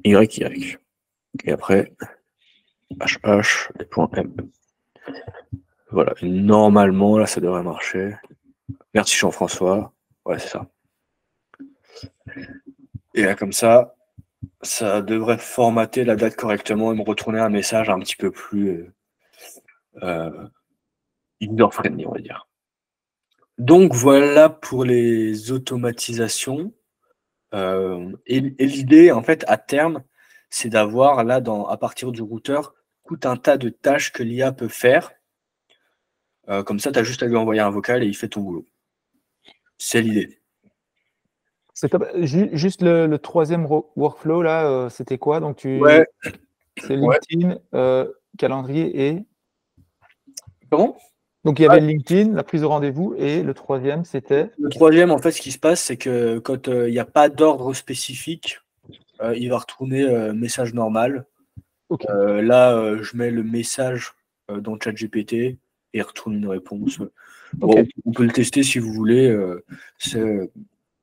YY. Et après, HH, des points M. Voilà. Et normalement, là, ça devrait marcher. Merci Jean-François. Ouais, c'est ça. Et là, comme ça devrait formater la date correctement et me retourner un message un petit peu plus user-friendly, on va dire. Donc, voilà pour les automatisations. Et l'idée, en fait, à terme, c'est d'avoir, là, à partir du routeur, tout un tas de tâches que l'IA peut faire. Comme ça, tu as juste à lui envoyer un vocal et il fait ton boulot. C'est l'idée. Juste le troisième workflow, là, c'était quoi? Donc, Ouais. c'est LinkedIn, calendrier et... Comment? Donc, il y avait LinkedIn, la prise de rendez-vous, et le troisième, c'était... Le troisième, en fait, ce qui se passe, c'est que quand il n'y a pas d'ordre spécifique, il va retourner message normal. Okay. Là, je mets le message dans ChatGPT et il retourne une réponse. Okay. Bon, on peut le tester si vous voulez.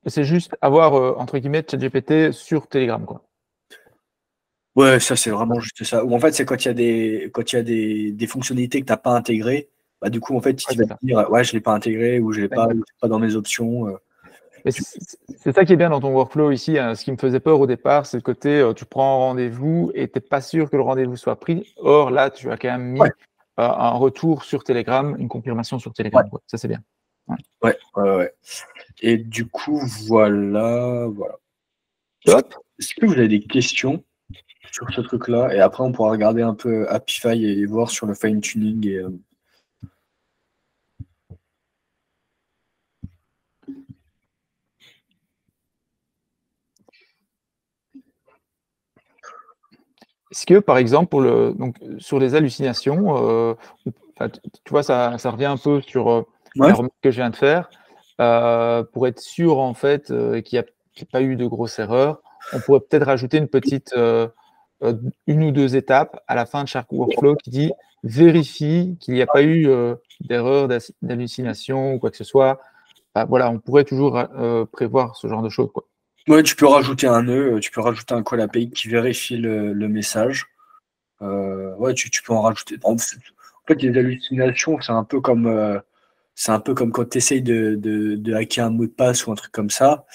C'est juste avoir, entre guillemets, ChatGPT sur Telegram, quoi. Ouais, ça, c'est vraiment juste ça. Ou en fait, c'est quand il y a des fonctionnalités que tu n'as pas intégrées, bah, du coup, en fait, il va te dire ouais, je ne l'ai pas intégré ou je ne l'ai pas, pas dans mes options. C'est ça qui est bien dans ton workflow ici. Hein. Ce qui me faisait peur au départ, c'est le côté tu prends un rendez-vous et tu n'es pas sûr que le rendez-vous soit pris. Or, là, tu as quand même mis un retour sur Telegram, une confirmation sur Telegram. Ouais. Ça, c'est bien. Ouais. Et du coup, voilà. Top. Est-ce que vous avez des questions sur ce truc-là? Et après, on pourra regarder un peu Apify et voir sur le fine-tuning. Et, Est-ce que, par exemple, donc, sur les hallucinations, tu vois, ça revient un peu sur la remarque que je viens de faire. Pour être sûr, en fait, qu'il n'y a pas eu de grosse erreur, on pourrait peut-être rajouter une petite une ou deux étapes à la fin de chaque workflow qui dit vérifie qu'il n'y a pas eu d'erreur, d'hallucination ou quoi que ce soit. Bah, voilà, on pourrait toujours prévoir ce genre de choses, quoi. Ouais, tu peux rajouter un nœud, tu peux rajouter un call API qui vérifie le message. Ouais, tu peux en rajouter. En fait, les hallucinations, c'est un peu comme quand tu essayes de hacker un mot de passe ou un truc comme ça.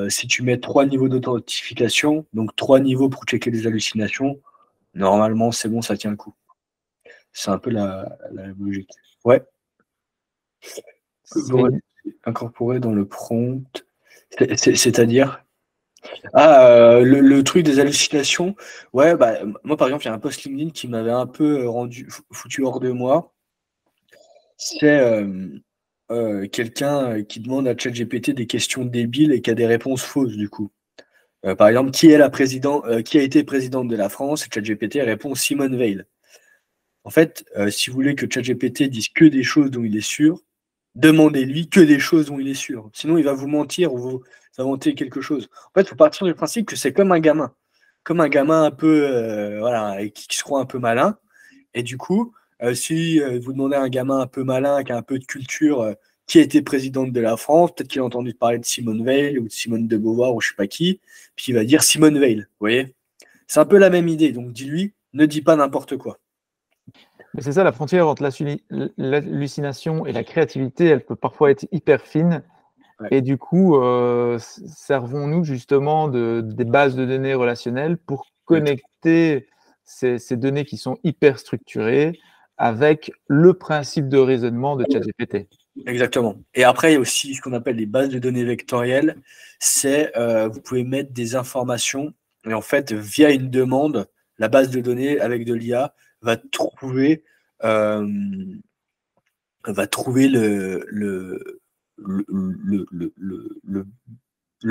Si tu mets 3 niveaux d'authentification, donc 3 niveaux pour checker les hallucinations, normalement, c'est bon, ça tient le coup. C'est un peu la logique. Ouais. Incorporé dans le prompt. C'est-à-dire le truc des hallucinations. Ouais, bah, moi, par exemple, il y a un post LinkedIn qui m'avait un peu foutu hors de moi. C'est quelqu'un qui demande à ChatGPT des questions débiles et qui a des réponses fausses, du coup. Par exemple, qui a été présidente de la France? Et ChatGPT répond Simone Veil. En fait, si vous voulez que ChatGPT dise que des choses dont il est sûr, demandez-lui que des choses dont il est sûr. Sinon, il va vous mentir ou vous inventer quelque chose. En fait, il faut partir du principe que c'est comme un gamin. Comme un gamin un peu, voilà, et qui se croit un peu malin. Et du coup, si vous demandez à un gamin un peu malin, qui a un peu de culture, qui a été présidente de la France, peut-être qu'il a entendu parler de Simone Veil ou de Simone de Beauvoir ou je sais pas qui, puis il va dire Simone Veil. Vous voyez? C'est un peu la même idée. Donc, dis-lui, ne dis pas n'importe quoi. Mais c'est ça, la frontière entre l'hallucination et la créativité, elle peut parfois être hyper fine. Ouais. Et du coup, servons-nous justement des bases de données relationnelles pour connecter ces données qui sont hyper structurées avec le principe de raisonnement de ChatGPT. Exactement. Et après, il y a aussi ce qu'on appelle les bases de données vectorielles. C'est, vous pouvez mettre des informations et en fait, via une demande, la base de données avec de l'IA va trouver le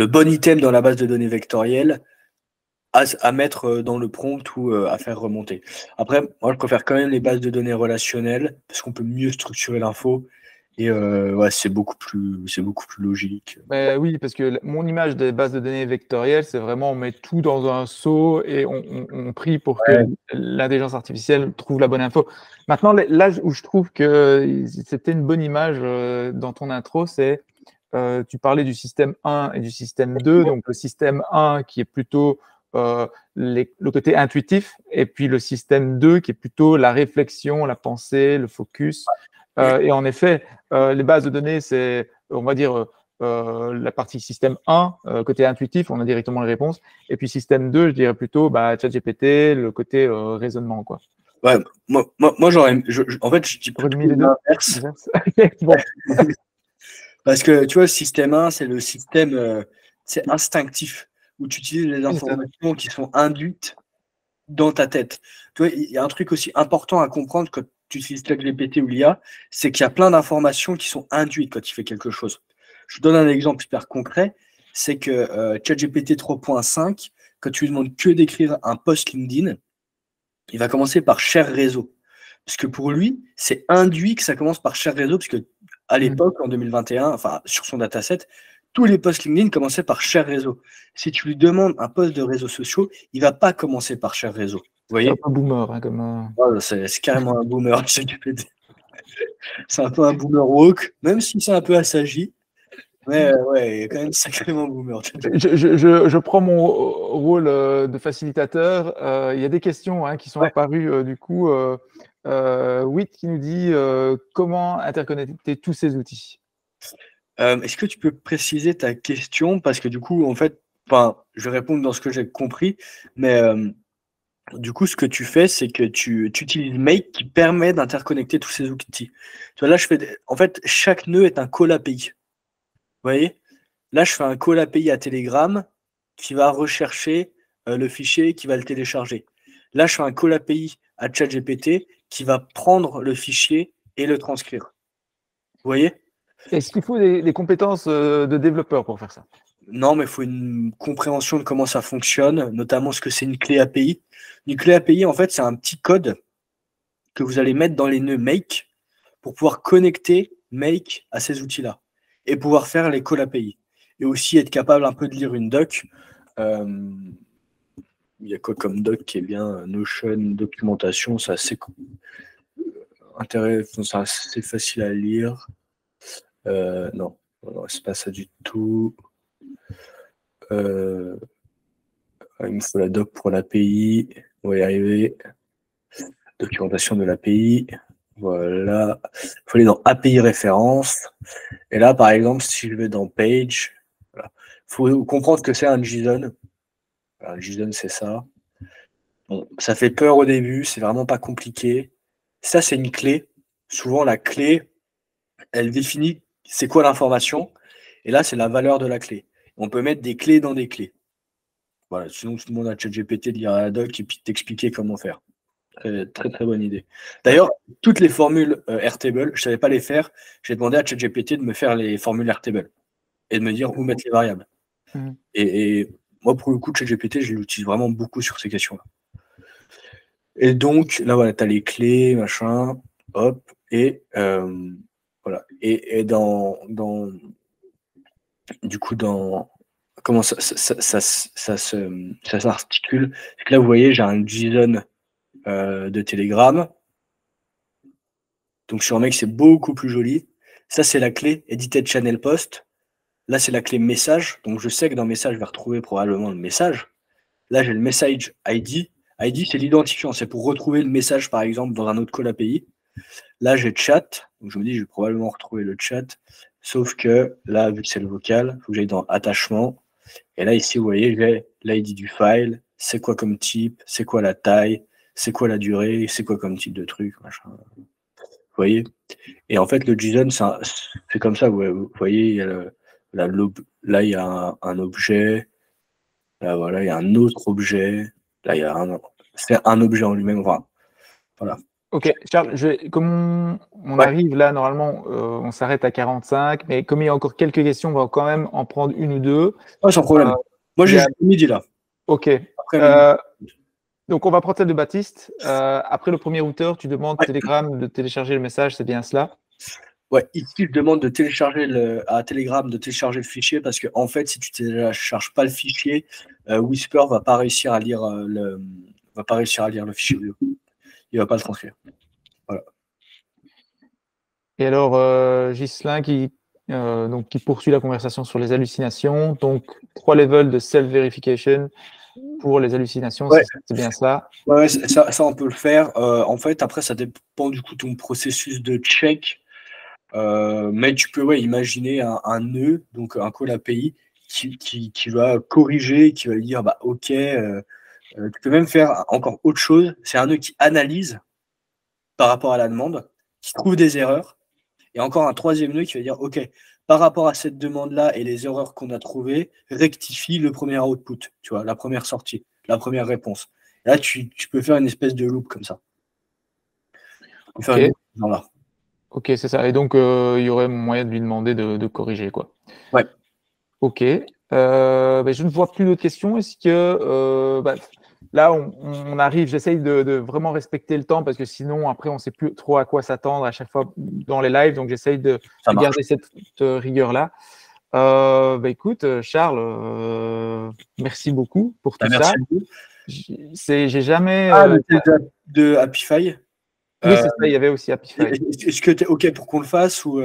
bon item dans la base de données vectorielle à mettre dans le prompt ou à faire remonter. Après, moi, je préfère quand même les bases de données relationnelles parce qu'on peut mieux structurer l'info et ouais, c'est beaucoup plus logique. Mais oui, parce que mon image des bases de données vectorielles, c'est vraiment on met tout dans un seau et on prie pour que Ouais. l'intelligence artificielle trouve la bonne info. Maintenant, là où je trouve que c'était une bonne image dans ton intro, c'est tu parlais du système 1 et du système 2. Donc le système 1 qui est plutôt le côté intuitif et puis le système 2 qui est plutôt la réflexion, la pensée, le focus. Et en effet, les bases de données, c'est, on va dire, la partie système 1, côté intuitif, on a directement les réponses. Et puis système 2, je dirais plutôt ChatGPT, le côté raisonnement, quoi. Ouais, moi en fait, je dis plutôt l'inverse. Bon. Parce que tu vois, le système 1, c'est le système c'est instinctif, où tu utilises les informations qui sont induites dans ta tête. Tu vois, il y a un truc aussi important à comprendre quand tu utilises ChatGPT ou l'IA, c'est qu'il y a plein d'informations qui sont induites quand tu fais quelque chose. Je te donne un exemple super concret, c'est que ChatGPT 3.5, quand tu lui demandes que d'écrire un post LinkedIn, il va commencer par cher réseau. Parce que pour lui, c'est induit que ça commence par cher réseau, parce que à l'époque, en 2021, enfin sur son dataset, tous les posts LinkedIn commençaient par cher réseau. Si tu lui demandes un post de réseaux sociaux, il ne va pas commencer par cher réseau. Vous voyez? C'est un peu boomer, hein, comme. Oh, c'est carrément un boomer, ChatGPT. C'est un peu un boomer woke, même si c'est un peu assagi. Mais ouais, il est quand même sacrément boomer. Je prends mon rôle de facilitateur. Il y a des questions qui sont apparues du coup. Witt qui nous dit comment interconnecter tous ces outils. Est-ce que tu peux préciser ta question? Parce que du coup, en fait, je vais répondre dans ce que j'ai compris, mais du coup, ce que tu fais, c'est que tu utilises Make qui permet d'interconnecter tous ces outils. Tu vois, là, en fait, chaque nœud est un call API. Vous voyez? Là, je fais un call API à Telegram qui va rechercher le fichier, qui va le télécharger. Là, je fais un call API à ChatGPT qui va prendre le fichier et le transcrire. Vous voyez? Est-ce qu'il faut des compétences de développeur pour faire ça? Non, mais il faut une compréhension de comment ça fonctionne, notamment ce que c'est une clé API. Une clé API, en fait, c'est un petit code que vous allez mettre dans les nœuds Make pour pouvoir connecter Make à ces outils-là et pouvoir faire les calls API. Et aussi être capable un peu de lire une doc. il y a quoi comme doc qui est bien? Notion, documentation, c'est assez intéressant, c'est assez facile à lire. Non, c'est pas ça du tout. Il me faut la doc pour l'API. On va y arriver. Documentation de l'API. Voilà. Il faut aller dans API référence. Et là, par exemple, si je vais dans Page, il faut comprendre ce que c'est un JSON. Un JSON, c'est ça. Bon, ça fait peur au début, c'est vraiment pas compliqué. Ça, c'est une clé. Souvent, la clé, elle définit c'est quoi l'information. Et là, c'est la valeur de la clé. On peut mettre des clés dans des clés. Voilà, sinon tout le monde a ChatGPT de lire la doc et puis t'expliquer comment faire. Très, très bonne idée. D'ailleurs, toutes les formules Airtable, je ne savais pas les faire. J'ai demandé à ChatGPT de me faire les formules Airtable et de me dire où mettre les variables. Et moi, pour le coup, ChatGPT, je l'utilise vraiment beaucoup sur ces questions-là. Et donc, là, voilà, tu as les clés, machin, hop, et voilà. Et du coup, comment ça s'articule. Là, vous voyez, j'ai un JSON de Telegram. Donc sur Make, c'est beaucoup plus joli. Ça, c'est la clé Edited Channel Post. Là, c'est la clé message. Donc je sais que dans message, je vais retrouver probablement le message. Là, j'ai le message ID. ID, c'est l'identifiant. C'est pour retrouver le message, par exemple, dans un autre call API. Là, j'ai chat. Donc je me dis, je vais probablement retrouver le chat. Sauf que là, vu que c'est le vocal, il faut que j'aille dans attachement. Et là, ici, vous voyez, j'ai l'ID du file. C'est quoi comme type? C'est quoi la taille? C'est quoi la durée? C'est quoi comme type de truc? Machin. Vous voyez? Et en fait, le JSON, c'est comme ça. Vous voyez, il y a là, il y a un objet. Là, voilà, il y a un autre objet. Là, il y a c'est un objet en lui-même. Enfin, voilà. Ok, Charles, comme on arrive là, normalement, on s'arrête à 45, mais comme il y a encore quelques questions, on va quand même en prendre une ou deux. Sans problème. Moi, j'ai midi là. Ok. Donc, on va prendre celle de Baptiste. Après le premier routeur, tu demandes Telegram de télécharger le message, c'est bien cela? Ouais, ici, je demande de télécharger à Telegram de télécharger le fichier parce que, en fait, si tu ne télécharges pas le fichier, Whisper va pas réussir à lire le fichier audio. Il va pas le transcrire. Voilà. Et alors, Ghislain qui poursuit la conversation sur les hallucinations. Donc, 3 levels de self-verification pour les hallucinations, ouais. C'est bien ça? Ouais, ça, on peut le faire. En fait, après, ça dépend du coup de ton processus de check. Mais tu peux imaginer un nœud, donc un call API, qui va corriger, qui va lui dire bah, OK. Tu peux même faire encore autre chose. C'est un nœud qui analyse par rapport à la demande, qui trouve des erreurs. Et encore un troisième nœud qui va dire OK, par rapport à cette demande-là et les erreurs qu'on a trouvées, rectifie le premier output, tu vois, la première sortie, la première réponse. Et là, tu peux faire une espèce de loop comme ça. Okay. Là. Ok, c'est ça. Et donc, il y aurait moyen de lui demander de corriger, quoi. Ouais. Ok. Je ne vois plus d'autres questions. Est-ce que là, on arrive, j'essaye de vraiment respecter le temps parce que sinon, après, on ne sait plus trop à quoi s'attendre à chaque fois dans les lives. Donc, j'essaye de garder cette rigueur-là. Écoute, Charles, merci beaucoup pour tout ça. J'ai jamais. De Happify. Oui, c'est ça, il y avait aussi Happify. Est-ce que tu es OK pour qu'on le fasse ou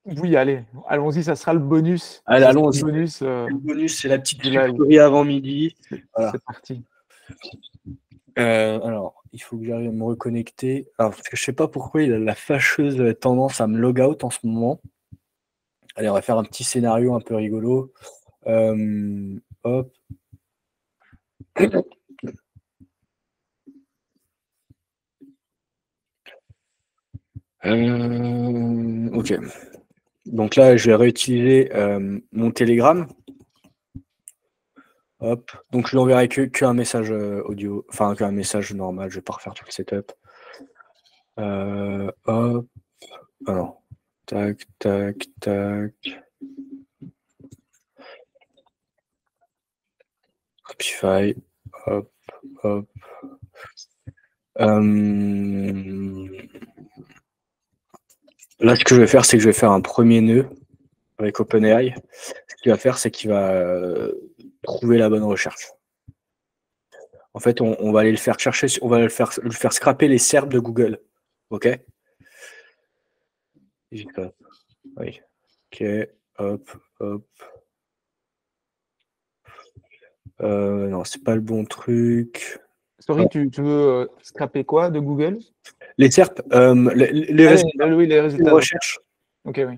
oui, allons-y, ça sera le bonus. Allez, allons-y. Le bonus, c'est la petite tuerie avant midi. Voilà. C'est parti. Alors, il faut que j'arrive à me reconnecter. Alors, parce que je sais pas pourquoi il a la fâcheuse tendance à me log out en ce moment. Allez, on va faire un petit scénario un peu rigolo. Hop. Ok. Donc là, je vais réutiliser mon Telegram. Hop. Donc je lui enverrai qu'un message audio, enfin qu'un message normal. Je vais pas refaire tout le setup. Hop. Alors. Tac, tac, tac. Happify. Hop, hop. Là, ce que je vais faire, c'est que je vais faire un premier nœud avec OpenAI. Ce qu'il va faire, c'est qu'il va trouver la bonne recherche. En fait, on va aller le faire chercher, on va le faire scraper les SERP de Google. OK? Oui. OK, hop, hop. Non, c'est pas le bon truc. Sorry, tu veux scraper quoi de Google? Les SERP, les résultats oui, les résultats de recherche. OK, oui.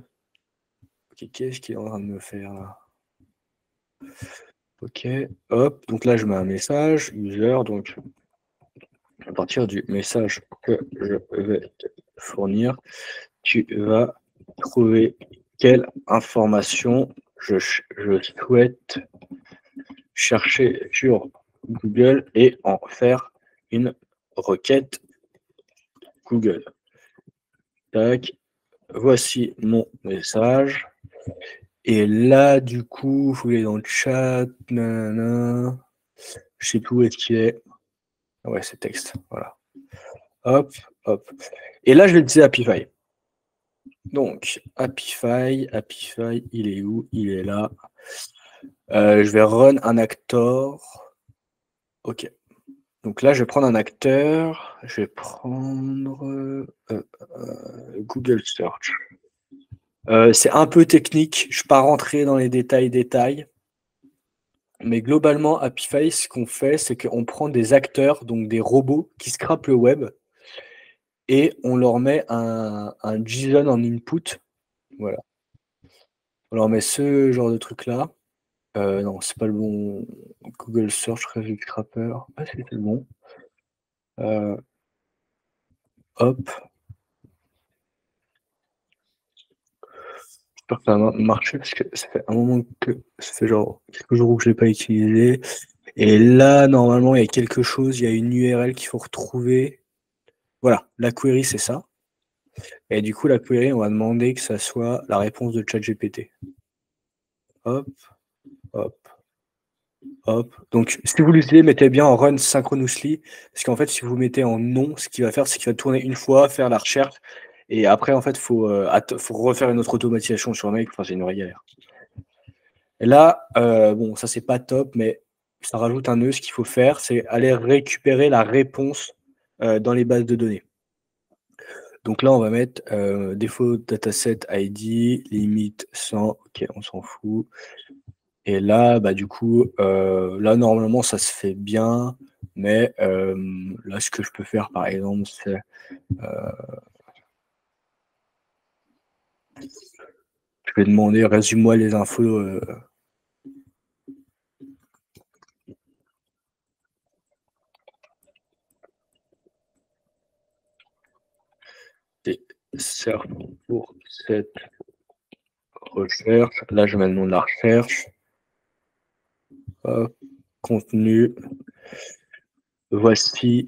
OK, qu'est-ce qu'il est en train de me faire là? OK, hop, donc là je mets un message, user, donc à partir du message que je vais te fournir, tu vas trouver quelle information je souhaite chercher sur Google et en faire une requête Google. Tac, voici mon message. Et là, du coup, il faut aller dans le chat. Nanana. Je sais plus où est-ce qu'il est. Ouais, c'est texte. Voilà. Hop, hop. Et là, je vais utiliser Apify. Donc, Apify, il est où? Il est là. Je vais run un actor. OK. Donc là, je vais prendre un acteur. Je vais prendre Google Search. C'est un peu technique. Je ne suis pas rentré dans les détails. Mais globalement, Apify, ce qu'on fait, c'est qu'on prend des acteurs, donc des robots qui scrapent le web, et on leur met un JSON en input. Voilà. On leur met ce genre de truc-là. Non, c'est pas le bon. Google Search Result Scrapper. Ah, c'était le bon. Hop. J'espère que ça va marcher parce que ça fait un moment que ça fait genre quelques jours que je ne l'ai pas utilisé. Et là, normalement, il y a quelque chose, il y a une URL qu'il faut retrouver. Voilà, la query, c'est ça. Et du coup, la query, on va demander que ça soit la réponse de ChatGPT. Hop, hop, hop. Donc, si vous l'utilisez, mettez bien en run synchronously, parce qu'en fait, si vous mettez en non, ce qu'il va faire, c'est qu'il va tourner une fois, faire la recherche, et après, en fait, il faut refaire une autre automatisation sur Make. Enfin, c'est une vraie galère. Et là, bon, ça, c'est pas top, mais ça rajoute un nœud. Ce qu'il faut faire, c'est aller récupérer la réponse dans les bases de données. Donc là, on va mettre défaut dataset ID, limite 100, ok, on s'en fout. Et là, bah, du coup, là, normalement, ça se fait bien, mais là, ce que je peux faire, par exemple, c'est je vais demander, résume-moi les infos. Serve pour cette recherche. Là, je mets le nom de la recherche. Hop, contenu. Voici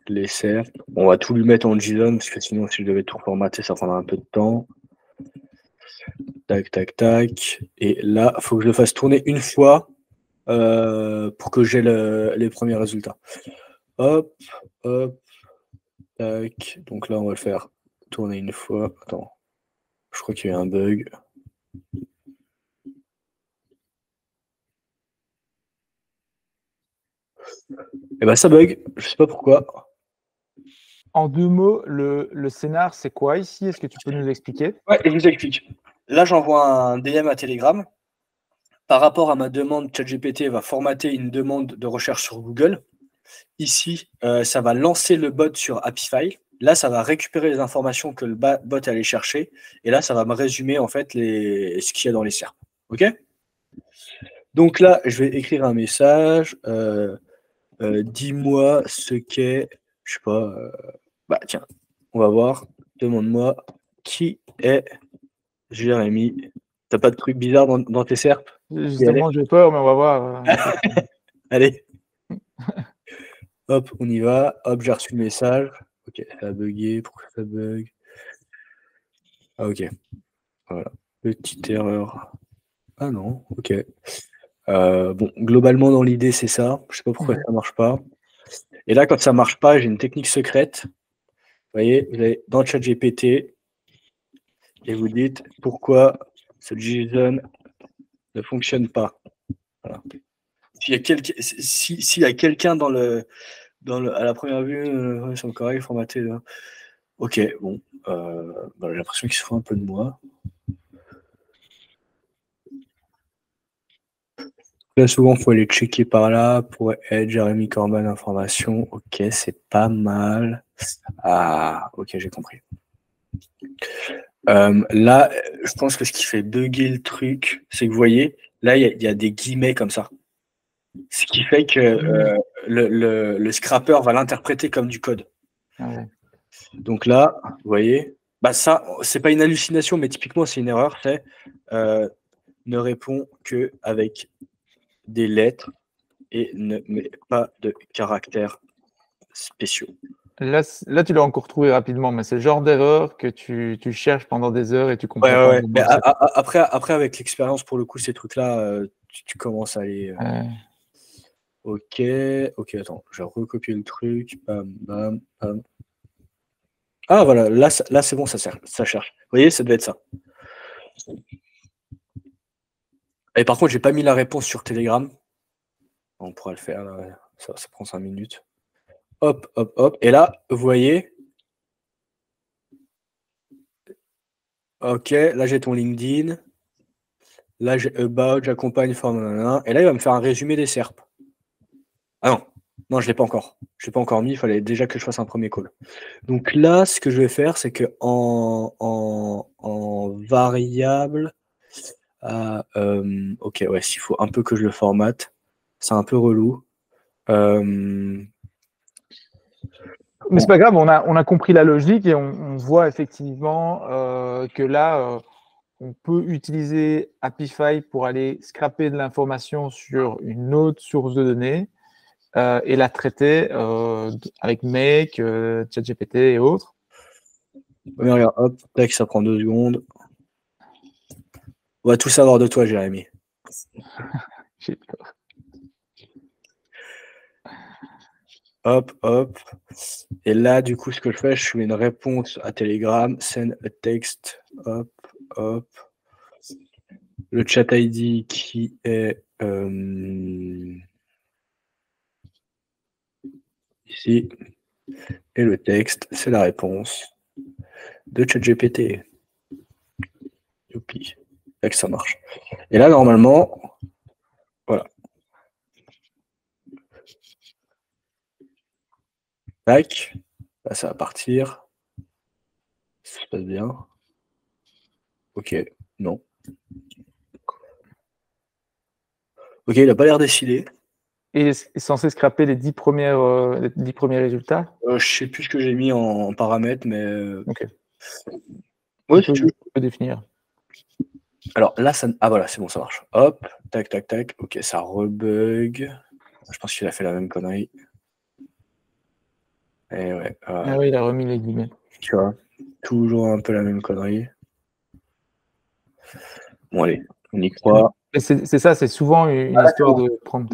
les serfs. On va tout lui mettre en JSON parce que sinon, si je devais tout reformater, ça prendra un peu de temps. Tac, tac, tac. Et là, il faut que je le fasse tourner une fois pour que j'ai les premiers résultats. Hop, hop, tac. Donc là, on va le faire tourner une fois. Attends, je crois qu'il y a eu un bug. Et bah ça bug, je sais pas pourquoi. En 2 mots, le scénar, c'est quoi ici? Est-ce que tu peux nous expliquer? Ouais, je vous explique. Là, j'envoie un DM à Telegram. Par rapport à ma demande, ChatGPT va formater une demande de recherche sur Google. Ici, ça va lancer le bot sur Apify. Là, ça va récupérer les informations que le bot est allé chercher. Et là, ça va me résumer en fait ce qu'il y a dans les SERP. OK? Donc là, je vais écrire un message. Dis-moi ce qu'est, je sais pas. Bah tiens, on va voir. Demande-moi qui est Jérémy. T'as pas de trucs bizarres dans tes SERP? Justement, j'ai peur, mais on va voir. Allez. Hop, on y va. Hop, j'ai reçu le message. Ok, ça a bugué. Pourquoi ça bug? Ah, ok. Voilà. Petite erreur. Ah non, ok. Bon, globalement, dans l'idée, c'est ça. Je sais pas pourquoi ça marche pas. Et là, quand ça marche pas, j'ai une technique secrète. Vous voyez, vous allez dans le chat GPT et vous dites pourquoi ce JSON ne fonctionne pas. Voilà. S'il y a quelqu'un à la première vue, ils sont corrects, formatés. Là. Ok, bon. J'ai l'impression qu'il se fout un peu de moi. Là, souvent, il faut aller checker par là pour être Jeremy Corbyn information. Ok, c'est pas mal. Ah, ok, j'ai compris. Là, je pense que ce qui fait bugger le truc, c'est que vous voyez, là, il y a des guillemets comme ça. Ce qui fait que le scrapper va l'interpréter comme du code. Ah ouais. Donc là, vous voyez, ça, c'est pas une hallucination, mais typiquement, c'est une erreur. C'est ne répond qu'avec des lettres et ne met pas de caractères spéciaux. Là, tu l'as encore trouvé rapidement, mais c'est le genre d'erreur que tu cherches pendant des heures et tu comprends pas. Ouais. Mais après, avec l'expérience, pour le coup, ces trucs-là, tu commences à aller. Ok, attends, je vais recopier le truc. Bam, bam, bam. Ah voilà, là c'est bon, ça cherche. Vous voyez, ça devait être ça. Et par contre, j'ai pas mis la réponse sur Telegram. On pourra le faire, là. Ça prend 5 minutes. Hop. Et là, vous voyez. Ok, là j'ai ton LinkedIn. Là j'ai About, j'accompagne, forme. Et là, il va me faire un résumé des SERP. Ah non, je ne l'ai pas encore. Je ne l'ai pas encore mis, il fallait déjà que je fasse un premier call. Donc là, ce que je vais faire, c'est que en variable. Ok, ouais, s'il faut un peu que je le formate, c'est un peu relou. Mais c'est pas grave, on a compris la logique et on voit effectivement que là, on peut utiliser Apify pour aller scraper de l'information sur une autre source de données et la traiter avec Make, ChatGPT et autres. Mais regarde, hop, tac, ça prend 2 secondes. On va tout savoir de toi, Jérémy. J'ai peur. Hop. Et là, du coup, ce que je fais, je fais une réponse à Telegram, send a text, hop. Le chat ID qui est ici. Et le texte, c'est la réponse de ChatGPT. Youpi. Et que ça marche. Et là, normalement, voilà. Tac. Là, ça va partir. Ça se passe bien. Ok. Non. Ok, il n'a pas l'air décidé. Et est censé scraper les 10 premiers résultats. Je ne sais plus ce que j'ai mis en paramètres, mais. Ok. Ouais, tu peux définir. Alors là, ça. Ah voilà, c'est bon, ça marche. Hop, tac. Ok, ça rebug. Je pense qu'il a fait la même connerie. Et ouais. Ah oui, il a remis les guillemets. Tu vois, toujours un peu la même connerie. Bon, allez, on y croit. C'est ça, c'est souvent une histoire de prompt.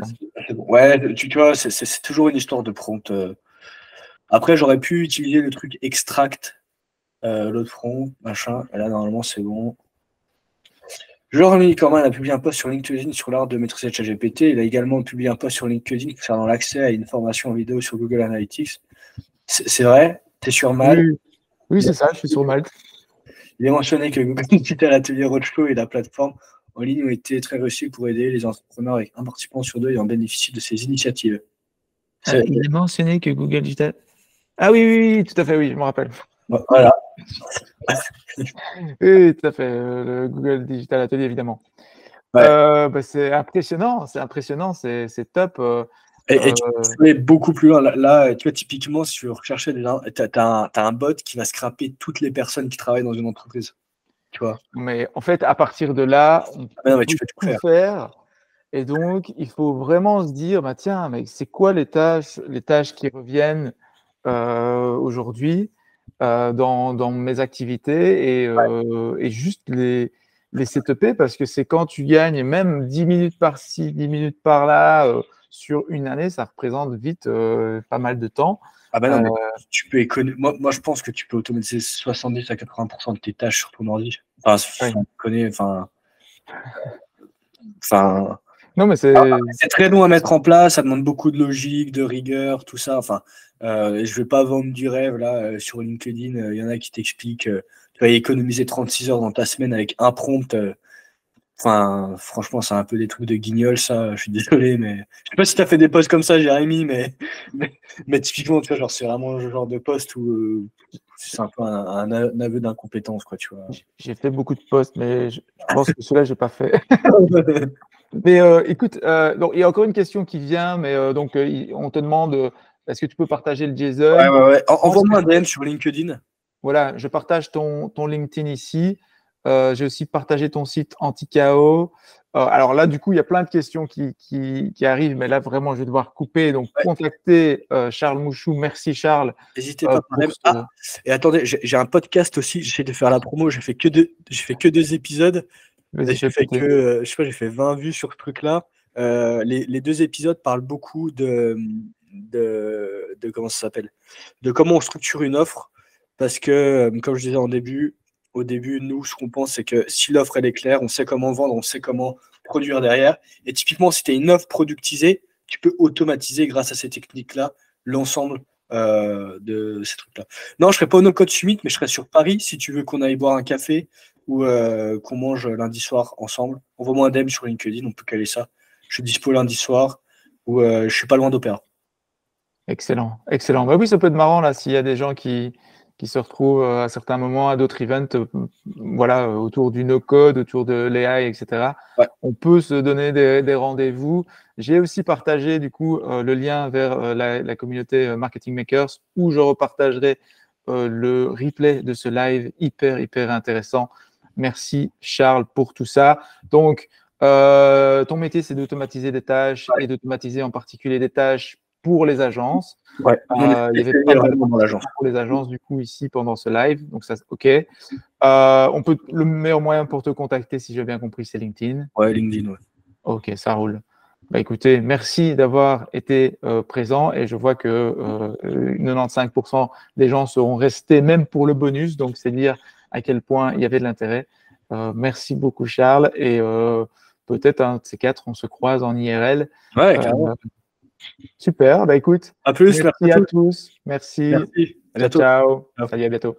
Bon. Ouais, tu vois, c'est toujours une histoire de prompt. Après, j'aurais pu utiliser le truc extract, l'autre front, machin. Et là, normalement, c'est bon. Jérémy Corbyn a publié un post sur LinkedIn sur l'art de maîtriser ChatGPT. Il a également publié un post sur LinkedIn concernant l'accès à une formation en vidéo sur Google Analytics. C'est vrai? T'es sur Malte? Oui, c'est ça, je suis sur Malte. Il est mentionné que Google Digital Atelier Roadshow et la plateforme en ligne ont été très reçus pour aider les entrepreneurs avec un participant sur 2 et en bénéficient de ces initiatives. Il est mentionné que Google Digital. Ah oui, tout à fait, oui, je me rappelle. Voilà. Oui, tout à fait, le Google Digital Atelier, évidemment. Ouais. C'est impressionnant, c'est top. Et tu peux aller beaucoup plus loin. Là, tu vois, typiquement, si tu veux rechercher t'as un bot qui va scraper toutes les personnes qui travaillent dans une entreprise. Tu vois. Mais en fait, à partir de là, on peut tu peux tout faire. Et donc, il faut vraiment se dire, bah, tiens, mais c'est quoi les tâches qui reviennent aujourd'hui dans mes activités et juste les setuper parce que c'est quand tu gagnes même 10 minutes par-ci, 10 minutes par-là sur une année, ça représente vite pas mal de temps. Ah bah non, mais tu peux économiser. Moi, je pense que tu peux automatiser 70 à 80% de tes tâches sur ton ordi. Enfin, Ouais. enfin. Non, mais c'est C'est très long à mettre en place, ça demande beaucoup de logique, de rigueur, tout ça. Enfin, je vais pas vendre du rêve là sur LinkedIn. Il y en a qui t'expliquent, tu vas économiser 36 heures dans ta semaine avec un prompt. Enfin, franchement, c'est un peu des trucs de guignol, ça. Je suis désolé, mais je sais pas si tu as fait des posts comme ça, Jérémy, mais typiquement, tu vois, genre, c'est vraiment le genre de post où c'est un peu un aveu d'incompétence, quoi, tu vois. j'ai fait beaucoup de posts, mais je pense que celui-là, j'ai pas fait. Mais écoute, donc, il y a encore une question qui vient, mais on te demande est-ce que tu peux partager le JSON? Ouais. Envoie-moi un DM sur LinkedIn. Voilà, je partage ton LinkedIn ici. J'ai aussi partagé ton site anti-KO. Alors là, du coup, il y a plein de questions qui arrivent, mais là, vraiment, je vais devoir couper. Donc, contactez Charles Mouchou. Merci, Charles. N'hésitez pas. Et attendez, j'ai un podcast aussi. J'essaie de faire la promo. J'ai fait que 2 épisodes. J'ai fait je sais pas, j'ai fait 20 vues sur ce truc-là. Les 2 épisodes parlent beaucoup de comment ça s'appelle, de comment on structure une offre. Parce que, comme je disais au début, nous, ce qu'on pense, c'est que si l'offre elle est claire, on sait comment vendre, on sait comment produire derrière. Et typiquement, si tu as une offre productisée, tu peux automatiser grâce à ces techniques-là l'ensemble de ces trucs-là. Non, je serai pas au No Code Summit, mais je serai sur Paris si tu veux qu'on aille boire un café ou qu'on mange lundi soir ensemble. Envoie-moi un DM sur LinkedIn, on peut caler ça. Je suis dispo lundi soir ou je suis pas loin d'Opéra. Excellent, excellent. Bah oui, ça peut être marrant là s'il y a des gens qui se retrouvent à certains moments à d'autres events, voilà, autour du no-code, autour de l'AI, etc. Ouais. On peut se donner des rendez-vous. J'ai aussi partagé du coup le lien vers la communauté Marketing Makers où je repartagerai le replay de ce live hyper intéressant. Merci Charles pour tout ça. Donc, ton métier, c'est d'automatiser des tâches et d'automatiser en particulier des tâches pour les agences. Ouais, il y avait pas vraiment dans l'agence. pour les agences du coup ici pendant ce live, donc ça, ok. Le meilleur moyen pour te contacter, si j'ai bien compris, c'est LinkedIn. Ouais, LinkedIn, ouais. Ok, ça roule. Bah, écoutez, merci d'avoir été présent et je vois que 95% des gens seront restés même pour le bonus, donc c'est dire à quel point il y avait de l'intérêt. Merci beaucoup Charles et peut-être un de ces quatre, on se croise en IRL. Ouais, carrément. Super, bah écoute, à plus, merci à tous. Merci. À bientôt. Ciao. Salut, à bientôt.